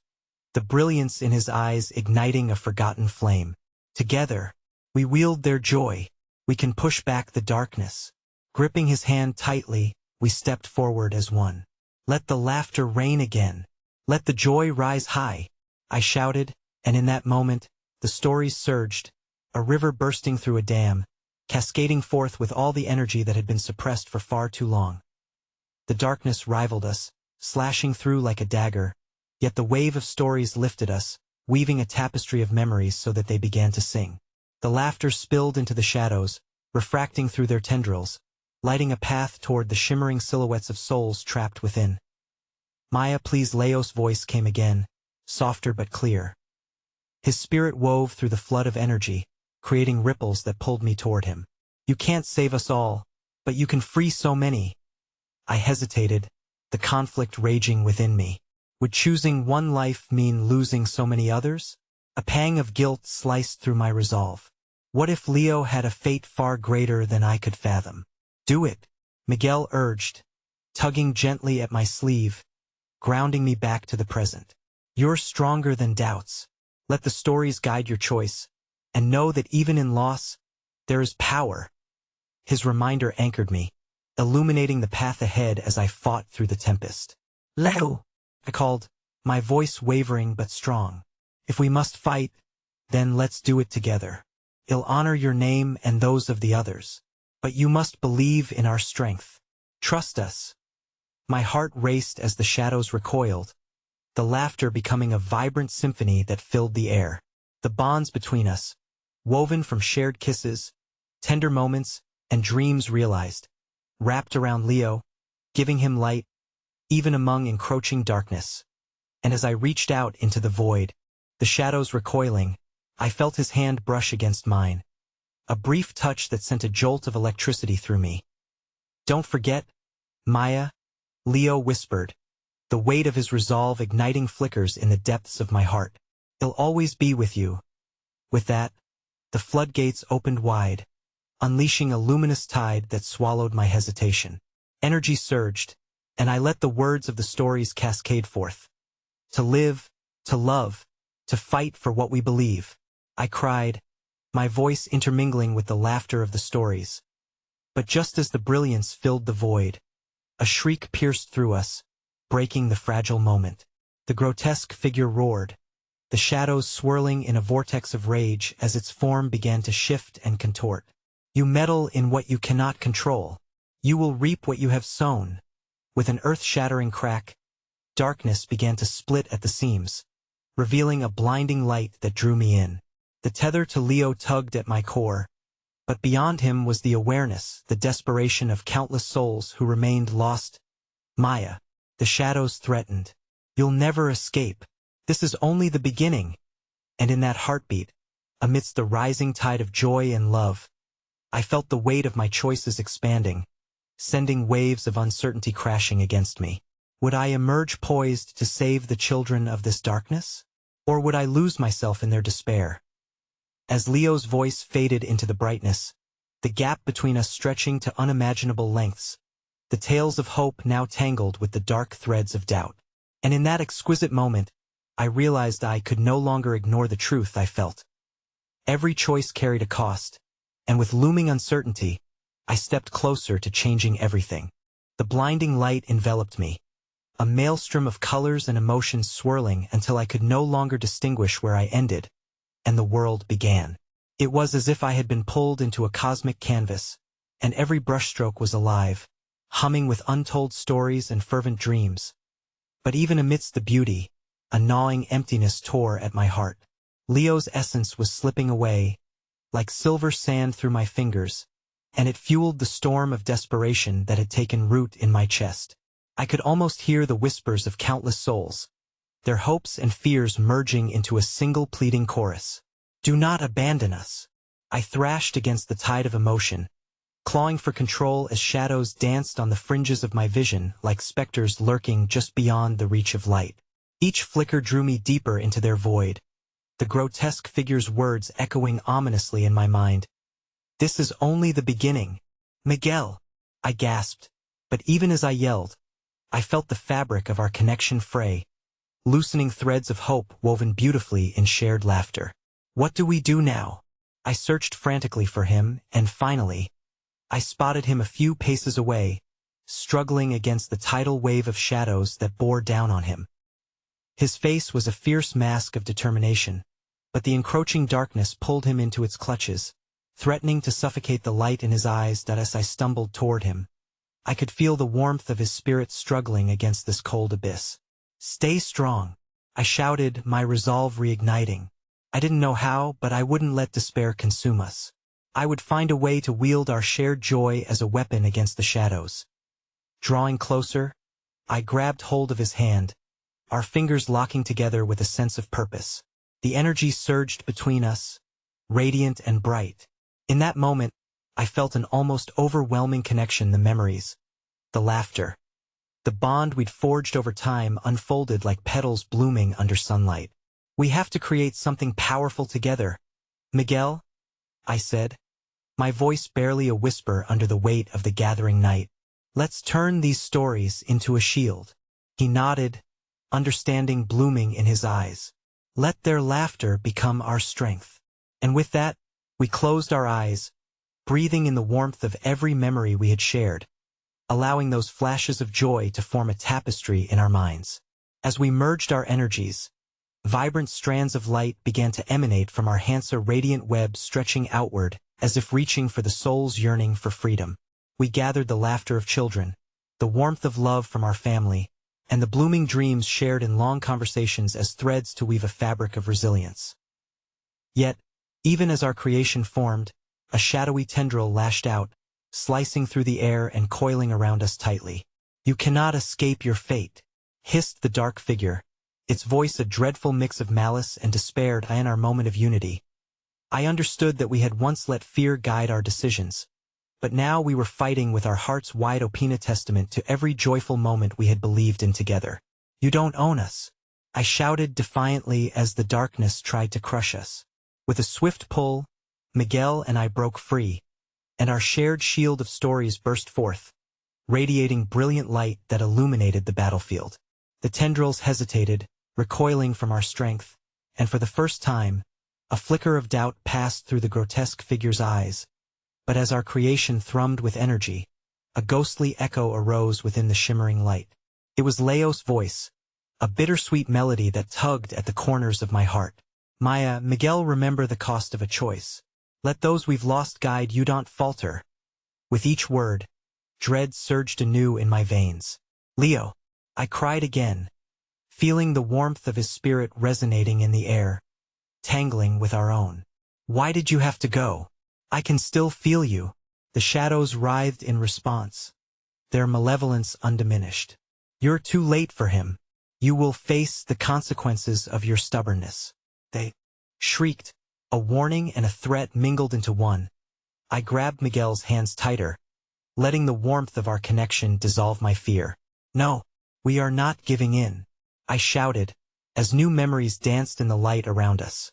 A: the brilliance in his eyes igniting a forgotten flame. Together, we wield their joy. We can push back the darkness. Gripping his hand tightly, we stepped forward as one. Let the laughter reign again. Let the joy rise high, I shouted, and in that moment, the stories surged, a river bursting through a dam, cascading forth with all the energy that had been suppressed for far too long. The darkness rivaled us, slashing through like a dagger, yet the wave of stories lifted us, weaving a tapestry of memories so that they began to sing. The laughter spilled into the shadows, refracting through their tendrils, lighting a path toward the shimmering silhouettes of souls trapped within. Maya, please. Leo's voice came again, softer but clear. His spirit wove through the flood of energy, creating ripples that pulled me toward him. You can't save us all, but you can free so many. I hesitated, the conflict raging within me. Would choosing one life mean losing so many others? A pang of guilt sliced through my resolve. What if Leo had a fate far greater than I could fathom? Do it, Miguel urged, tugging gently at my sleeve, grounding me back to the present. You're stronger than doubts. Let the stories guide your choice, and know that even in loss, there is power. His reminder anchored me, illuminating the path ahead as I fought through the tempest. Leo, I called, my voice wavering but strong. If we must fight, then let's do it together. I'll honor your name and those of the others. But you must believe in our strength. Trust us. My heart raced as the shadows recoiled, the laughter becoming a vibrant symphony that filled the air. The bonds between us, woven from shared kisses, tender moments, and dreams realized, wrapped around Leo, giving him light, even among encroaching darkness. And as I reached out into the void, the shadows recoiling, I felt his hand brush against mine. A brief touch that sent a jolt of electricity through me. Don't forget, Maya, Leo whispered, the weight of his resolve igniting flickers in the depths of my heart. I'll always be with you. With that, the floodgates opened wide, unleashing a luminous tide that swallowed my hesitation. Energy surged, and I let the words of the stories cascade forth. To live, to love, to fight for what we believe, I cried, my voice intermingling with the laughter of the stories. But just as the brilliance filled the void, a shriek pierced through us, breaking the fragile moment. The grotesque figure roared, the shadows swirling in a vortex of rage as its form began to shift and contort. You meddle in what you cannot control. You will reap what you have sown. With an earth-shattering crack, darkness began to split at the seams, revealing a blinding light that drew me in. The tether to Leo tugged at my core, but beyond him was the awareness, the desperation of countless souls who remained lost. Maya, the shadows threatened. You'll never escape. This is only the beginning. And in that heartbeat, amidst the rising tide of joy and love, I felt the weight of my choices expanding, sending waves of uncertainty crashing against me. Would I emerge poised to save the children of this darkness? Or would I lose myself in their despair? As Leo's voice faded into the brightness, the gap between us stretching to unimaginable lengths, the tales of hope now tangled with the dark threads of doubt. And in that exquisite moment, I realized I could no longer ignore the truth I felt. Every choice carried a cost, and with looming uncertainty, I stepped closer to changing everything. The blinding light enveloped me, a maelstrom of colors and emotions swirling until I could no longer distinguish where I ended, and the world began. It was as if I had been pulled into a cosmic canvas, and every brushstroke was alive, humming with untold stories and fervent dreams. But even amidst the beauty, a gnawing emptiness tore at my heart. Leo's essence was slipping away, like silver sand through my fingers, and it fueled the storm of desperation that had taken root in my chest. I could almost hear the whispers of countless souls, their hopes and fears merging into a single pleading chorus. Do not abandon us. I thrashed against the tide of emotion, clawing for control as shadows danced on the fringes of my vision like specters lurking just beyond the reach of light. Each flicker drew me deeper into their void, the grotesque figure's words echoing ominously in my mind. This is only the beginning. Miguel, I gasped, but even as I yelled, I felt the fabric of our connection fray, loosening threads of hope woven beautifully in shared laughter. What do we do now? I searched frantically for him, and finally, I spotted him a few paces away, struggling against the tidal wave of shadows that bore down on him. His face was a fierce mask of determination, but the encroaching darkness pulled him into its clutches, threatening to suffocate the light in his eyes. As I stumbled toward him, I could feel the warmth of his spirit struggling against this cold abyss. Stay strong, I shouted, my resolve reigniting. I didn't know how, but I wouldn't let despair consume us. I would find a way to wield our shared joy as a weapon against the shadows. Drawing closer, I grabbed hold of his hand, our fingers locking together with a sense of purpose. The energy surged between us, radiant and bright. In that moment, I felt an almost overwhelming connection. The memories, the laughter, the bond we'd forged over time unfolded like petals blooming under sunlight. We have to create something powerful together. Miguel, I said, my voice barely a whisper under the weight of the gathering night. Let's turn these stories into a shield. He nodded, understanding blooming in his eyes. Let their laughter become our strength. And with that, we closed our eyes, breathing in the warmth of every memory we had shared, allowing those flashes of joy to form a tapestry in our minds. As we merged our energies, vibrant strands of light began to emanate from our Hansa radiant web, stretching outward, as if reaching for the soul's yearning for freedom. We gathered the laughter of children, the warmth of love from our family, and the blooming dreams shared in long conversations as threads to weave a fabric of resilience. Yet, even as our creation formed, a shadowy tendril lashed out, slicing through the air and coiling around us tightly. You cannot escape your fate, hissed the dark figure, its voice a dreadful mix of malice and despair. In our moment of unity, I understood that we had once let fear guide our decisions, but now we were fighting with our hearts wide open, a testament to every joyful moment we had believed in together. You don't own us, I shouted defiantly as the darkness tried to crush us. With a swift pull, Miguel and I broke free, and our shared shield of stories burst forth, radiating brilliant light that illuminated the battlefield. The tendrils hesitated, recoiling from our strength, and for the first time, a flicker of doubt passed through the grotesque figure's eyes. But as our creation thrummed with energy, a ghostly echo arose within the shimmering light. It was Leo's voice, a bittersweet melody that tugged at the corners of my heart. Maya, Miguel, remember the cost of a choice. Let those we've lost guide you, don't falter. With each word, dread surged anew in my veins. Leo, I cried again, feeling the warmth of his spirit resonating in the air, tangling with our own. Why did you have to go? I can still feel you. The shadows writhed in response, their malevolence undiminished. You're too late for him. You will face the consequences of your stubbornness. They shrieked, a warning and a threat mingled into one. I grabbed Miguel's hands tighter, letting the warmth of our connection dissolve my fear. No, we are not giving in, I shouted, as new memories danced in the light around us.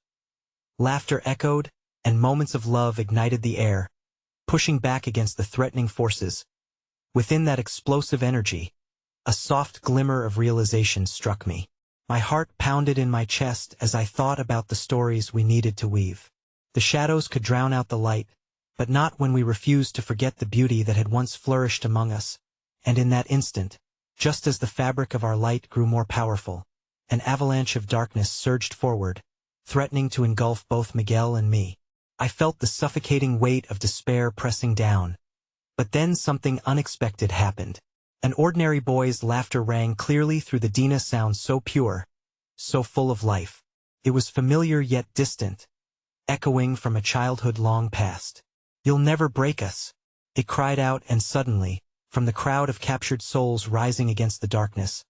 A: Laughter echoed, and moments of love ignited the air, pushing back against the threatening forces. Within that explosive energy, a soft glimmer of realization struck me. My heart pounded in my chest as I thought about the stories we needed to weave. The shadows could drown out the light, but not when we refused to forget the beauty that had once flourished among us. And in that instant, just as the fabric of our light grew more powerful, an avalanche of darkness surged forward, threatening to engulf both Miguel and me. I felt the suffocating weight of despair pressing down. But then something unexpected happened. An ordinary boy's laughter rang clearly through the Dina sound, so pure, so full of life. It was familiar yet distant, echoing from a childhood long past. You'll never break us, it cried out, and suddenly, from the crowd of captured souls rising against the darkness,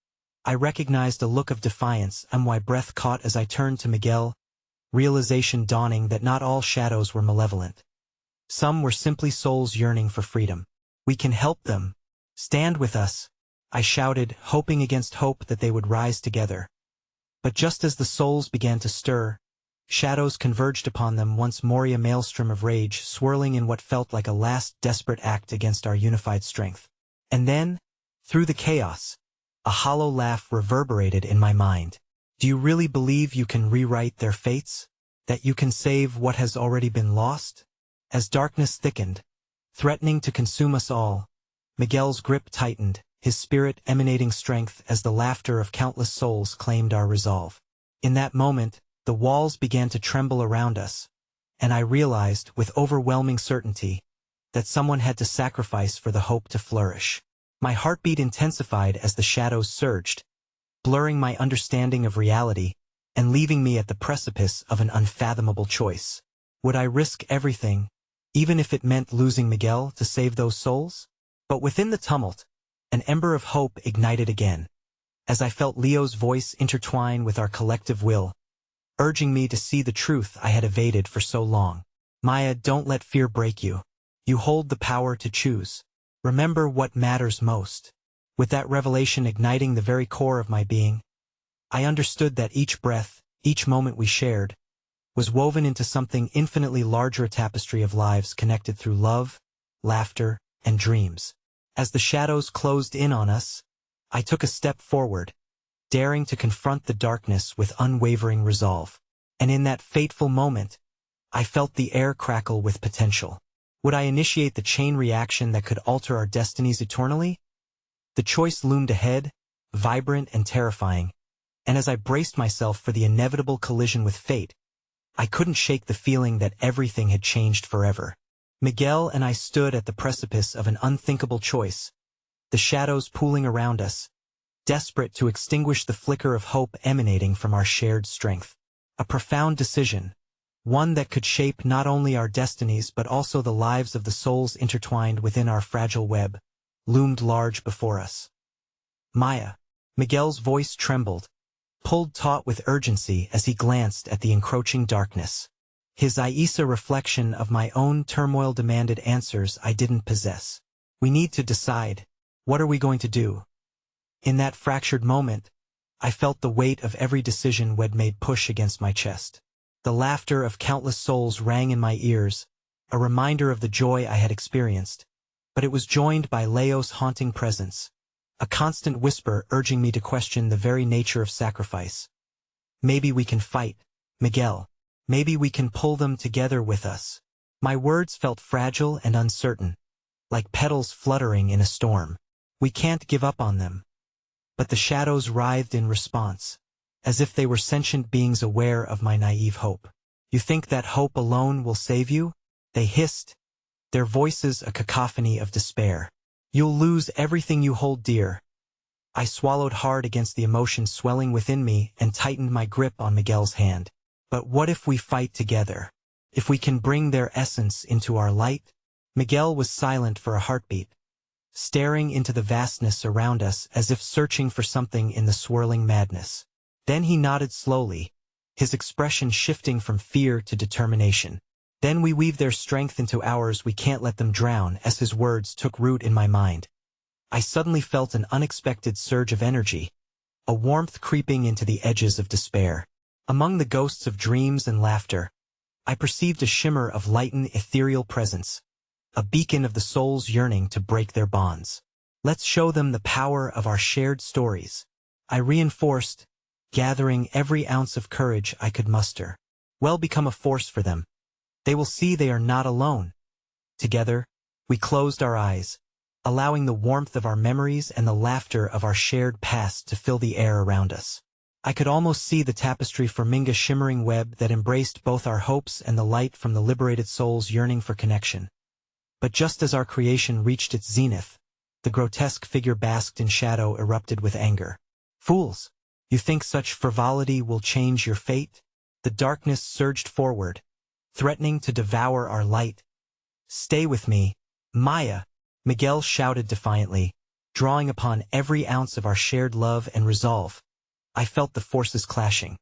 A: I recognized a look of defiance. My breath caught as I turned to Miguel, realization dawning that not all shadows were malevolent. Some were simply souls yearning for freedom. We can help them. Stand with us, I shouted, hoping against hope that they would rise together. But just as the souls began to stir, shadows converged upon them once more, a maelstrom of rage swirling in what felt like a last desperate act against our unified strength. And then, through the chaos, a hollow laugh reverberated in my mind. Do you really believe you can rewrite their fates? That you can save what has already been lost? As darkness thickened, threatening to consume us all, Miguel's grip tightened, his spirit emanating strength as the laughter of countless souls claimed our resolve. In that moment, the walls began to tremble around us, and I realized, with overwhelming certainty, that someone had to sacrifice for the hope to flourish. My heartbeat intensified as the shadows surged, blurring my understanding of reality and leaving me at the precipice of an unfathomable choice. Would I risk everything, even if it meant losing Miguel, to save those souls? But within the tumult, an ember of hope ignited again, as I felt Leo's voice intertwine with our collective will, urging me to see the truth I had evaded for so long. Maya, don't let fear break you. You hold the power to choose. Remember what matters most. With that revelation igniting the very core of my being, I understood that each breath, each moment we shared, was woven into something infinitely larger, a tapestry of lives connected through love, laughter, and dreams. As the shadows closed in on us, I took a step forward, daring to confront the darkness with unwavering resolve. And in that fateful moment, I felt the air crackle with potential. Would I initiate the chain reaction that could alter our destinies eternally? The choice loomed ahead, vibrant and terrifying, and as I braced myself for the inevitable collision with fate, I couldn't shake the feeling that everything had changed forever. Miguel and I stood at the precipice of an unthinkable choice, the shadows pooling around us, desperate to extinguish the flicker of hope emanating from our shared strength. A profound decision, one that could shape not only our destinies but also the lives of the souls intertwined within our fragile web, loomed large before us. Maya, Miguel's voice trembled, pulled taut with urgency as he glanced at the encroaching darkness. His Aisa reflection of my own turmoil demanded answers I didn't possess. We need to decide. What are we going to do? In that fractured moment, I felt the weight of every decision we'd made push against my chest. The laughter of countless souls rang in my ears, a reminder of the joy I had experienced, but it was joined by Leo's haunting presence, a constant whisper urging me to question the very nature of sacrifice. Maybe we can fight, Miguel. Maybe we can pull them together with us. My words felt fragile and uncertain, like petals fluttering in a storm. We can't give up on them. But the shadows writhed in response, as if they were sentient beings aware of my naive hope. You think that hope alone will save you? They hissed, their voices a cacophony of despair. You'll lose everything you hold dear. I swallowed hard against the emotion swelling within me and tightened my grip on Miguel's hand. But what if we fight together? If we can bring their essence into our light? Miguel was silent for a heartbeat, staring into the vastness around us as if searching for something in the swirling madness. Then he nodded slowly, his expression shifting from fear to determination. Then we weave their strength into ours, we can't let them drown, as his words took root in my mind. I suddenly felt an unexpected surge of energy, a warmth creeping into the edges of despair. Among the ghosts of dreams and laughter, I perceived a shimmer of lightened ethereal presence, a beacon of the soul's yearning to break their bonds. Let's show them the power of our shared stories. I reinforced, gathering every ounce of courage I could muster. We'll become a force for them. They will see they are not alone. Together, we closed our eyes, allowing the warmth of our memories and the laughter of our shared past to fill the air around us. I could almost see the tapestry flamingo shimmering web that embraced both our hopes and the light from the liberated soul's yearning for connection. But just as our creation reached its zenith, the grotesque figure basked in shadow erupted with anger. Fools! You think such frivolity will change your fate? The darkness surged forward, threatening to devour our light. Stay with me, Maya! Miguel shouted defiantly, drawing upon every ounce of our shared love and resolve. I felt the forces clashing,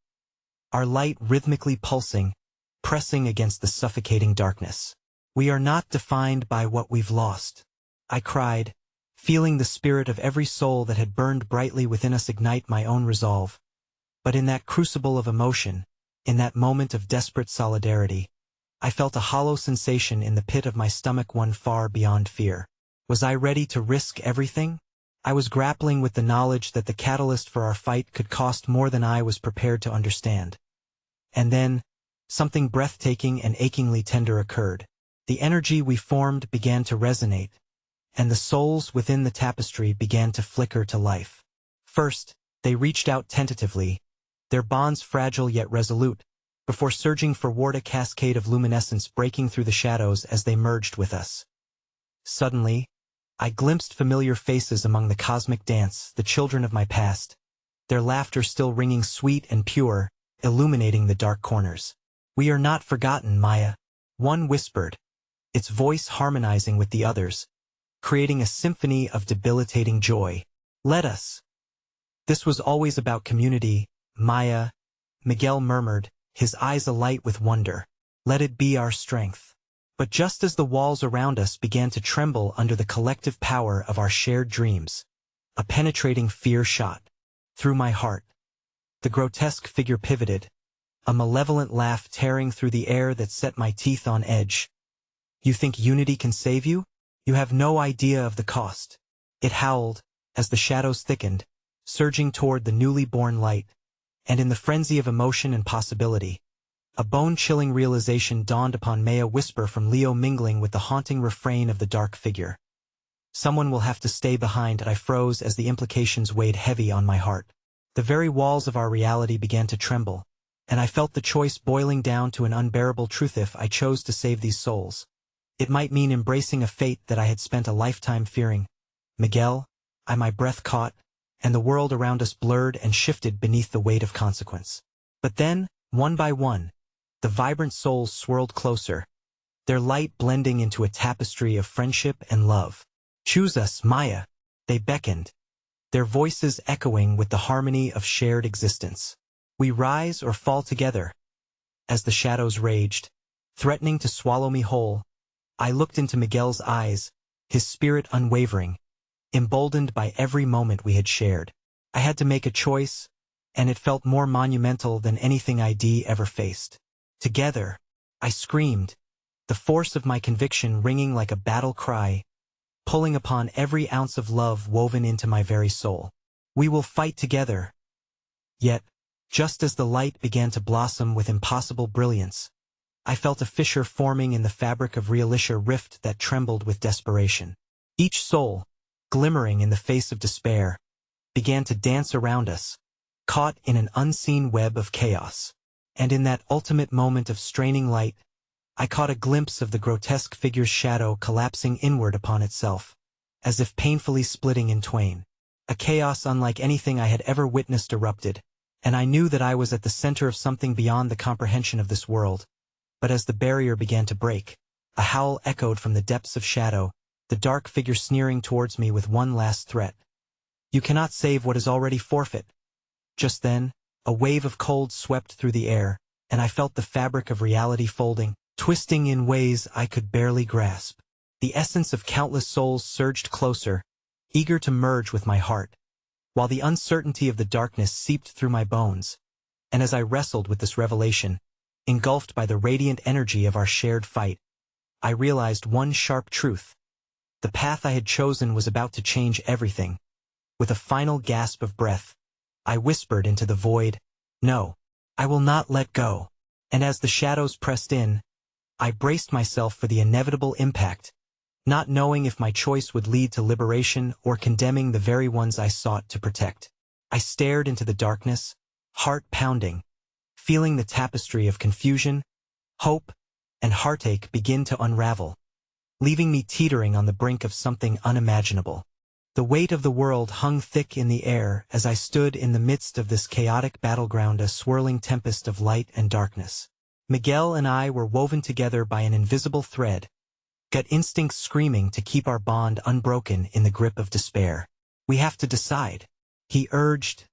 A: our light rhythmically pulsing, pressing against the suffocating darkness. We are not defined by what we've lost, I cried, feeling the spirit of every soul that had burned brightly within us ignite my own resolve. But in that crucible of emotion, in that moment of desperate solidarity, I felt a hollow sensation in the pit of my stomach, one far beyond fear. Was I ready to risk everything? I was grappling with the knowledge that the catalyst for our fight could cost more than I was prepared to understand. And then, something breathtaking and achingly tender occurred. The energy we formed began to resonate, and the souls within the tapestry began to flicker to life. First, they reached out tentatively, their bonds fragile yet resolute, before surging forward, a cascade of luminescence breaking through the shadows as they merged with us. Suddenly, I glimpsed familiar faces among the cosmic dance, the children of my past, their laughter still ringing sweet and pure, illuminating the dark corners. We are not forgotten, Maya, one whispered, its voice harmonizing with the others, creating a symphony of debilitating joy. Let us. This was always about community, Maya, Miguel murmured, his eyes alight with wonder. Let it be our strength. But just as the walls around us began to tremble under the collective power of our shared dreams, a penetrating fear shot through my heart. The grotesque figure pivoted, a malevolent laugh tearing through the air that set my teeth on edge. You think unity can save you? You have no idea of the cost. It howled, as the shadows thickened, surging toward the newly born light, and in the frenzy of emotion and possibility, a bone-chilling realization dawned upon me, a whisper from Leo mingling with the haunting refrain of the dark figure. Someone will have to stay behind. I froze as the implications weighed heavy on my heart. The very walls of our reality began to tremble, and I felt the choice boiling down to an unbearable truth. If I chose to save these souls, it might mean embracing a fate that I had spent a lifetime fearing. Miguel, my breath caught, and the world around us blurred and shifted beneath the weight of consequence. But then, one by one, the vibrant souls swirled closer, their light blending into a tapestry of friendship and love. Choose us, Maya, they beckoned, their voices echoing with the harmony of shared existence. We rise or fall together. As the shadows raged, threatening to swallow me whole, I looked into Miguel's eyes, his spirit unwavering, emboldened by every moment we had shared. I had to make a choice, and it felt more monumental than anything I'd ever faced. Together, I screamed, the force of my conviction ringing like a battle cry, pulling upon every ounce of love woven into my very soul. We will fight together. Yet, just as the light began to blossom with impossible brilliance, I felt a fissure forming in the fabric of Realisha rift that trembled with desperation. Each soul, glimmering in the face of despair, began to dance around us, caught in an unseen web of chaos. And in that ultimate moment of straining light, I caught a glimpse of the grotesque figure's shadow collapsing inward upon itself, as if painfully splitting in twain. A chaos unlike anything I had ever witnessed erupted, and I knew that I was at the center of something beyond the comprehension of this world. But as the barrier began to break, a howl echoed from the depths of shadow, the dark figure sneering towards me with one last threat. "You cannot save what is already forfeit." Just then, a wave of cold swept through the air, and I felt the fabric of reality folding, twisting in ways I could barely grasp. The essence of countless souls surged closer, eager to merge with my heart, while the uncertainty of the darkness seeped through my bones. And as I wrestled with this revelation, engulfed by the radiant energy of our shared fight, I realized one sharp truth. The path I had chosen was about to change everything. With a final gasp of breath, I whispered into the void, "No, I will not let go." And as the shadows pressed in, I braced myself for the inevitable impact, not knowing if my choice would lead to liberation or condemning the very ones I sought to protect. I stared into the darkness, heart pounding, feeling the tapestry of confusion, hope, and heartache begin to unravel, leaving me teetering on the brink of something unimaginable. The weight of the world hung thick in the air as I stood in the midst of this chaotic battleground, a swirling tempest of light and darkness. Miguel and I were woven together by an invisible thread, gut instincts screaming to keep our bond unbroken in the grip of despair. "We have to decide," he urged,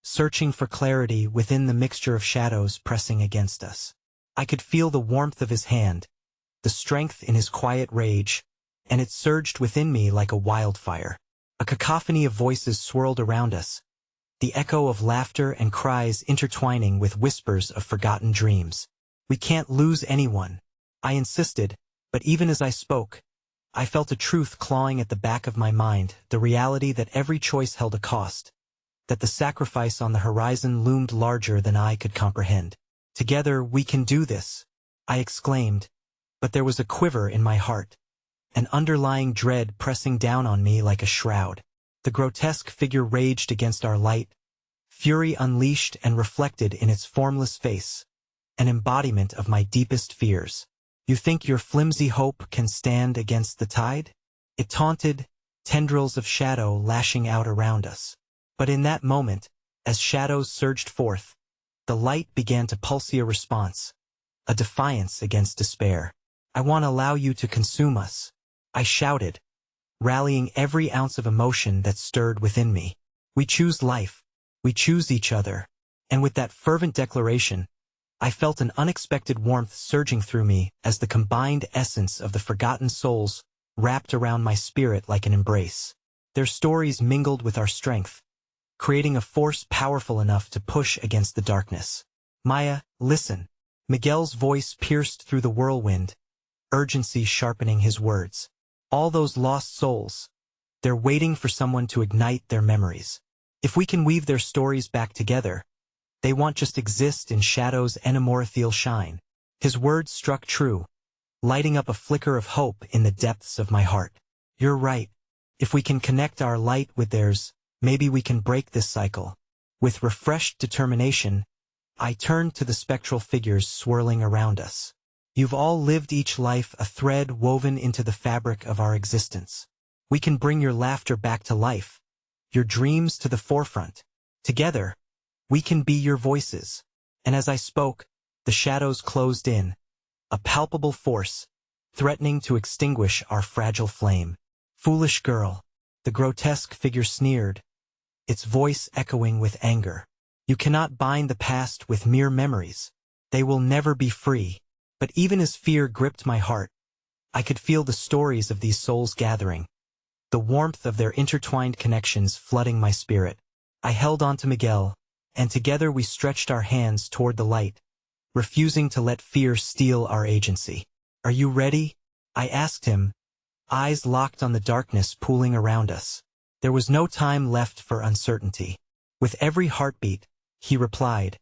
A: searching for clarity within the mixture of shadows pressing against us. I could feel the warmth of his hand, the strength in his quiet rage, and it surged within me like a wildfire. A cacophony of voices swirled around us, the echo of laughter and cries intertwining with whispers of forgotten dreams. "We can't lose anyone," I insisted, but even as I spoke, I felt a truth clawing at the back of my mind, the reality that every choice held a cost, that the sacrifice on the horizon loomed larger than I could comprehend. "Together we can do this," I exclaimed, but there was a quiver in my heart, an underlying dread pressing down on me like a shroud. The grotesque figure raged against our light, fury unleashed and reflected in its formless face, an embodiment of my deepest fears. "You think your flimsy hope can stand against the tide?" It taunted, tendrils of shadow lashing out around us. But in that moment, as shadows surged forth, the light began to pulsate a response, a defiance against despair. "I won't allow you to consume us," I shouted, rallying every ounce of emotion that stirred within me. "We choose life. We choose each other." And with that fervent declaration, I felt an unexpected warmth surging through me as the combined essence of the forgotten souls wrapped around my spirit like an embrace. Their stories mingled with our strength, creating a force powerful enough to push against the darkness. "Maya, listen." Miguel's voice pierced through the whirlwind, urgency sharpening his words. "All those lost souls, they're waiting for someone to ignite their memories. If we can weave their stories back together, they won't just exist in shadow's enamorothiel shine." His words struck true, lighting up a flicker of hope in the depths of my heart. "You're right. If we can connect our light with theirs, maybe we can break this cycle." With refreshed determination, I turned to the spectral figures swirling around us. "You've all lived each life a thread woven into the fabric of our existence. We can bring your laughter back to life, your dreams to the forefront. Together, we can be your voices." And as I spoke, the shadows closed in, a palpable force, threatening to extinguish our fragile flame. "Foolish girl," the grotesque figure sneered, its voice echoing with anger. "You cannot bind the past with mere memories. They will never be free." But even as fear gripped my heart, I could feel the stories of these souls gathering, the warmth of their intertwined connections flooding my spirit. I held on to Miguel, and together we stretched our hands toward the light, refusing to let fear steal our agency. "Are you ready?" I asked him, eyes locked on the darkness pooling around us. There was no time left for uncertainty. With every heartbeat, he replied,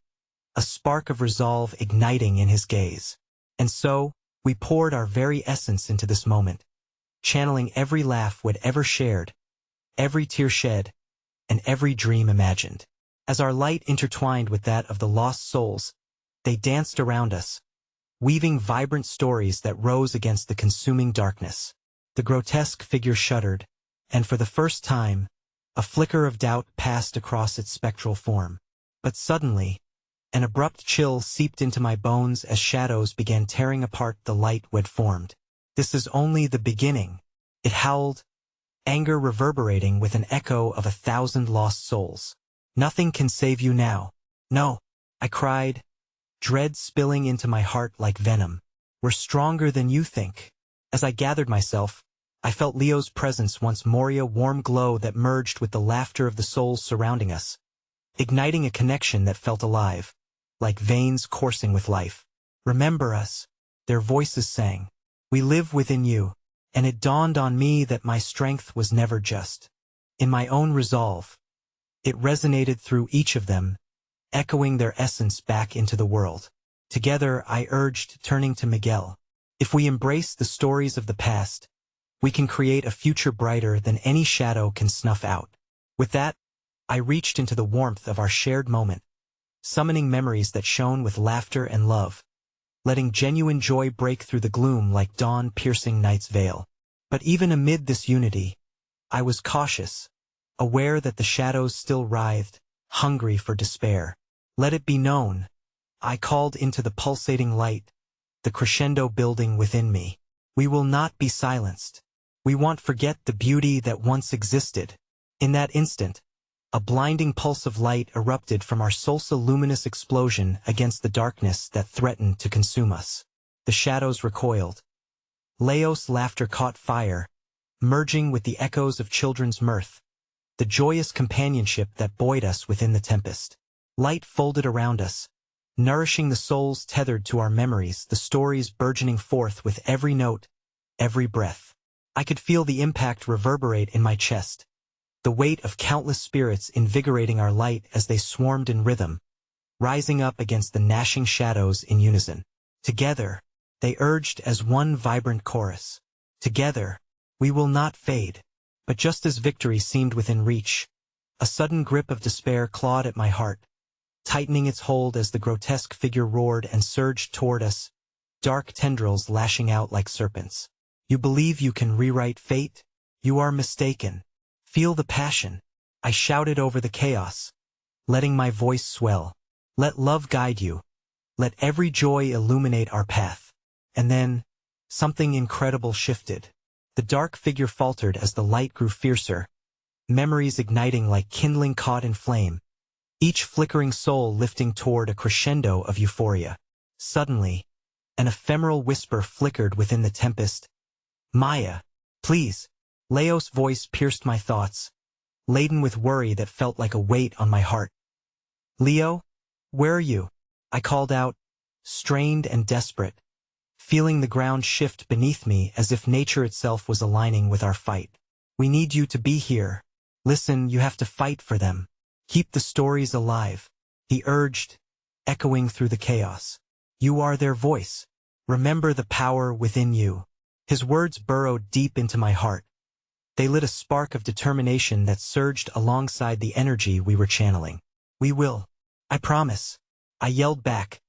A: a spark of resolve igniting in his gaze. And so, we poured our very essence into this moment, channeling every laugh we'd ever shared, every tear shed, and every dream imagined. As our light intertwined with that of the lost souls, they danced around us, weaving vibrant stories that rose against the consuming darkness. The grotesque figure shuddered, and for the first time, a flicker of doubt passed across its spectral form. But suddenly, an abrupt chill seeped into my bones as shadows began tearing apart the light we'd formed. "This is only the beginning," it howled, anger reverberating with an echo of 1,000 lost souls. "Nothing can save you now." "No," I cried, dread spilling into my heart like venom. "We're stronger than you think." As I gathered myself, I felt Leo's presence once more, a warm glow that merged with the laughter of the souls surrounding us, igniting a connection that felt alive, like veins coursing with life. "Remember us," their voices sang. "We live within you." And it dawned on me that my strength was never just in my own resolve. It resonated through each of them, echoing their essence back into the world. Together, I urged, turning to Miguel, "If we embrace the stories of the past, we can create a future brighter than any shadow can snuff out." With that, I reached into the warmth of our shared moment, summoning memories that shone with laughter and love, letting genuine joy break through the gloom like dawn piercing night's veil. But even amid this unity, I was cautious, aware that the shadows still writhed, hungry for despair. "Let it be known," I called into the pulsating light, the crescendo building within me. "We will not be silenced. We won't forget the beauty that once existed." In that instant, a blinding pulse of light erupted from our Solsa luminous explosion against the darkness that threatened to consume us. The shadows recoiled. Leo's laughter caught fire, merging with the echoes of children's mirth, the joyous companionship that buoyed us within the tempest. Light folded around us, nourishing the souls tethered to our memories, the stories burgeoning forth with every note, every breath. I could feel the impact reverberate in my chest, the weight of countless spirits invigorating our light as they swarmed in rhythm, rising up against the gnashing shadows in unison. Together, they urged as one vibrant chorus. "Together, we will not fade." But just as victory seemed within reach, a sudden grip of despair clawed at my heart, tightening its hold as the grotesque figure roared and surged toward us, dark tendrils lashing out like serpents. "You believe you can rewrite fate? You are mistaken. Feel the passion," I shouted over the chaos, letting my voice swell. "Let love guide you. Let every joy illuminate our path." And then, something incredible shifted. The dark figure faltered as the light grew fiercer, memories igniting like kindling caught in flame, each flickering soul lifting toward a crescendo of euphoria. Suddenly, an ephemeral whisper flickered within the tempest. "Maya, please." Leo's voice pierced my thoughts, laden with worry that felt like a weight on my heart. "Leo, where are you?" I called out, strained and desperate, feeling the ground shift beneath me as if nature itself was aligning with our fight. "We need you to be here. Listen, you have to fight for them. Keep the stories alive," he urged, echoing through the chaos. "You are their voice. Remember the power within you." His words burrowed deep into my heart. They lit a spark of determination that surged alongside the energy we were channeling. "We will. I promise," I yelled back,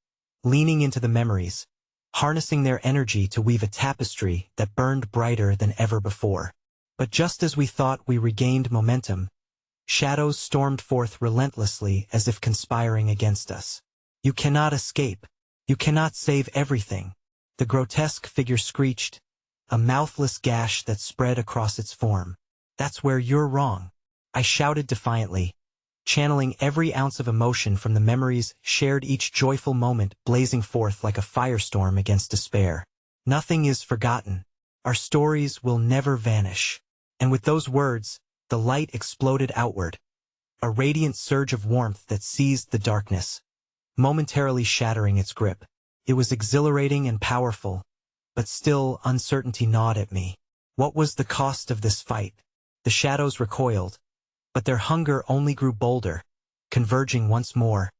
A: leaning into the memories, harnessing their energy to weave a tapestry that burned brighter than ever before. But just as we thought we regained momentum, shadows stormed forth relentlessly as if conspiring against us. "You cannot escape. You cannot save everything," the grotesque figure screeched, a mouthless gash that spread across its form. "That's where you're wrong," I shouted defiantly, channeling every ounce of emotion from the memories shared, each joyful moment blazing forth like a firestorm against despair. "Nothing is forgotten. Our stories will never vanish." And with those words, the light exploded outward, a radiant surge of warmth that seized the darkness, momentarily shattering its grip. It was exhilarating and powerful, but still uncertainty gnawed at me. What was the cost of this fight? The shadows recoiled, but their hunger only grew bolder, converging once more,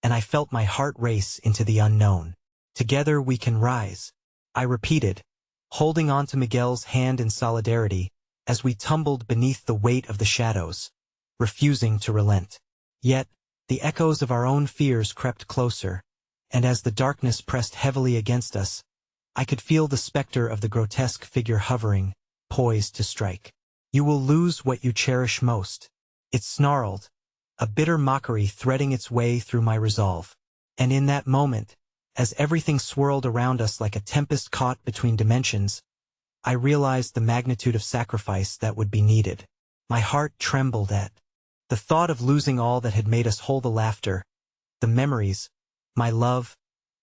A: and I felt my heart race into the unknown. Together we can rise. I repeated, holding on to Miguel's hand in solidarity as we tumbled beneath the weight of the shadows, refusing to relent. Yet, the echoes of our own fears crept closer, and as the darkness pressed heavily against us, I could feel the specter of the grotesque figure hovering, poised to strike. You will lose what you cherish most. It snarled, a bitter mockery threading its way through my resolve. And in that moment, as everything swirled around us like a tempest caught between dimensions, I realized the magnitude of sacrifice that would be needed. My heart trembled at the thought of losing all that had made us whole: the laughter, the memories, my love,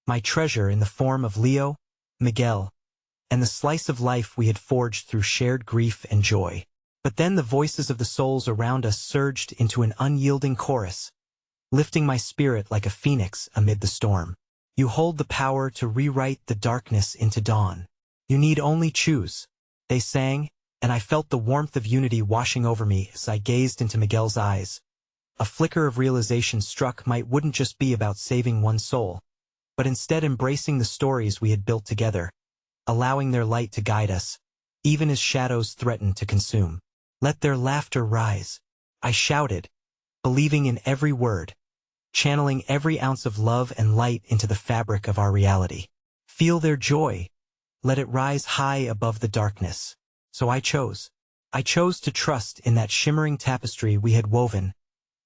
A: my treasure in the form of Leo, Miguel, and the slice of life we had forged through shared grief and joy. But then the voices of the souls around us surged into an unyielding chorus, lifting my spirit like a phoenix amid the storm. You hold the power to rewrite the darkness into dawn. You need only choose, they sang, and I felt the warmth of unity washing over me as I gazed into Miguel's eyes. A flicker of realization struck: might wouldn't just be about saving one soul, but instead embracing the stories we had built together, allowing their light to guide us, even as shadows threatened to consume. Let their laughter rise, I shouted, believing in every word, channeling every ounce of love and light into the fabric of our reality. Feel their joy, let it rise high above the darkness. So I chose to trust in that shimmering tapestry we had woven,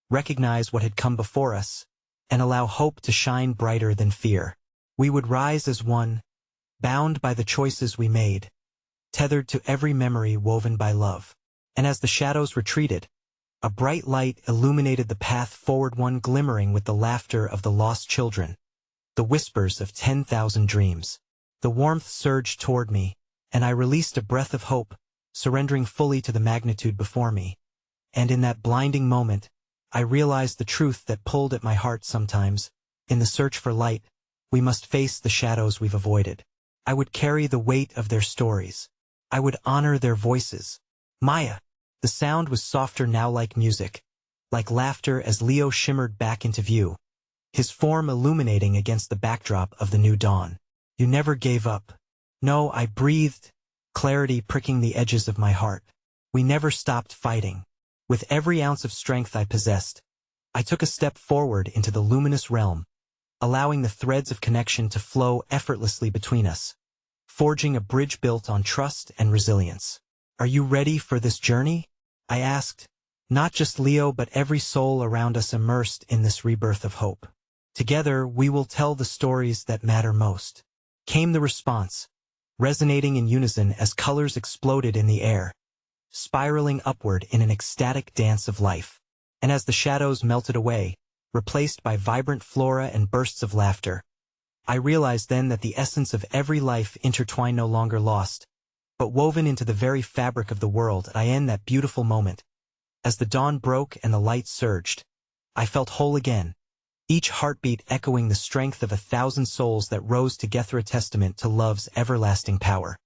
A: recognize what had come before us, and allow hope to shine brighter than fear. We would rise as one, bound by the choices we made, tethered to every memory woven by love. And as the shadows retreated, a bright light illuminated the path forward, one glimmering with the laughter of the lost children, the whispers of 10,000 dreams. The warmth surged toward me, and I released a breath of hope, surrendering fully to the magnitude before me. And in that blinding moment, I realized the truth that pulled at my heart sometimes: in the search for light, we must face the shadows we've avoided. I would carry the weight of their stories. I would honor their voices. Maya. The sound was softer now, like music, like laughter, as Leo shimmered back into view, his form illuminating against the backdrop of the new dawn. You never gave up. No, I breathed, clarity pricking the edges of my heart. We never stopped fighting. With every ounce of strength I possessed, I took a step forward into the luminous realm, allowing the threads of connection to flow effortlessly between us, forging a bridge built on trust and resilience. Are you ready for this journey? I asked, not just Leo but every soul around us immersed in this rebirth of hope. Together we will tell the stories that matter most. Came the response, resonating in unison as colors exploded in the air, spiraling upward in an ecstatic dance of life. And as the shadows melted away, replaced by vibrant flora and bursts of laughter, I realized then that the essence of every life intertwined, no longer lost, but woven into the very fabric of the world. I end that beautiful moment. As the dawn broke and the light surged, I felt whole again, each heartbeat echoing the strength of 1,000 souls that rose together, a testament to love's everlasting power.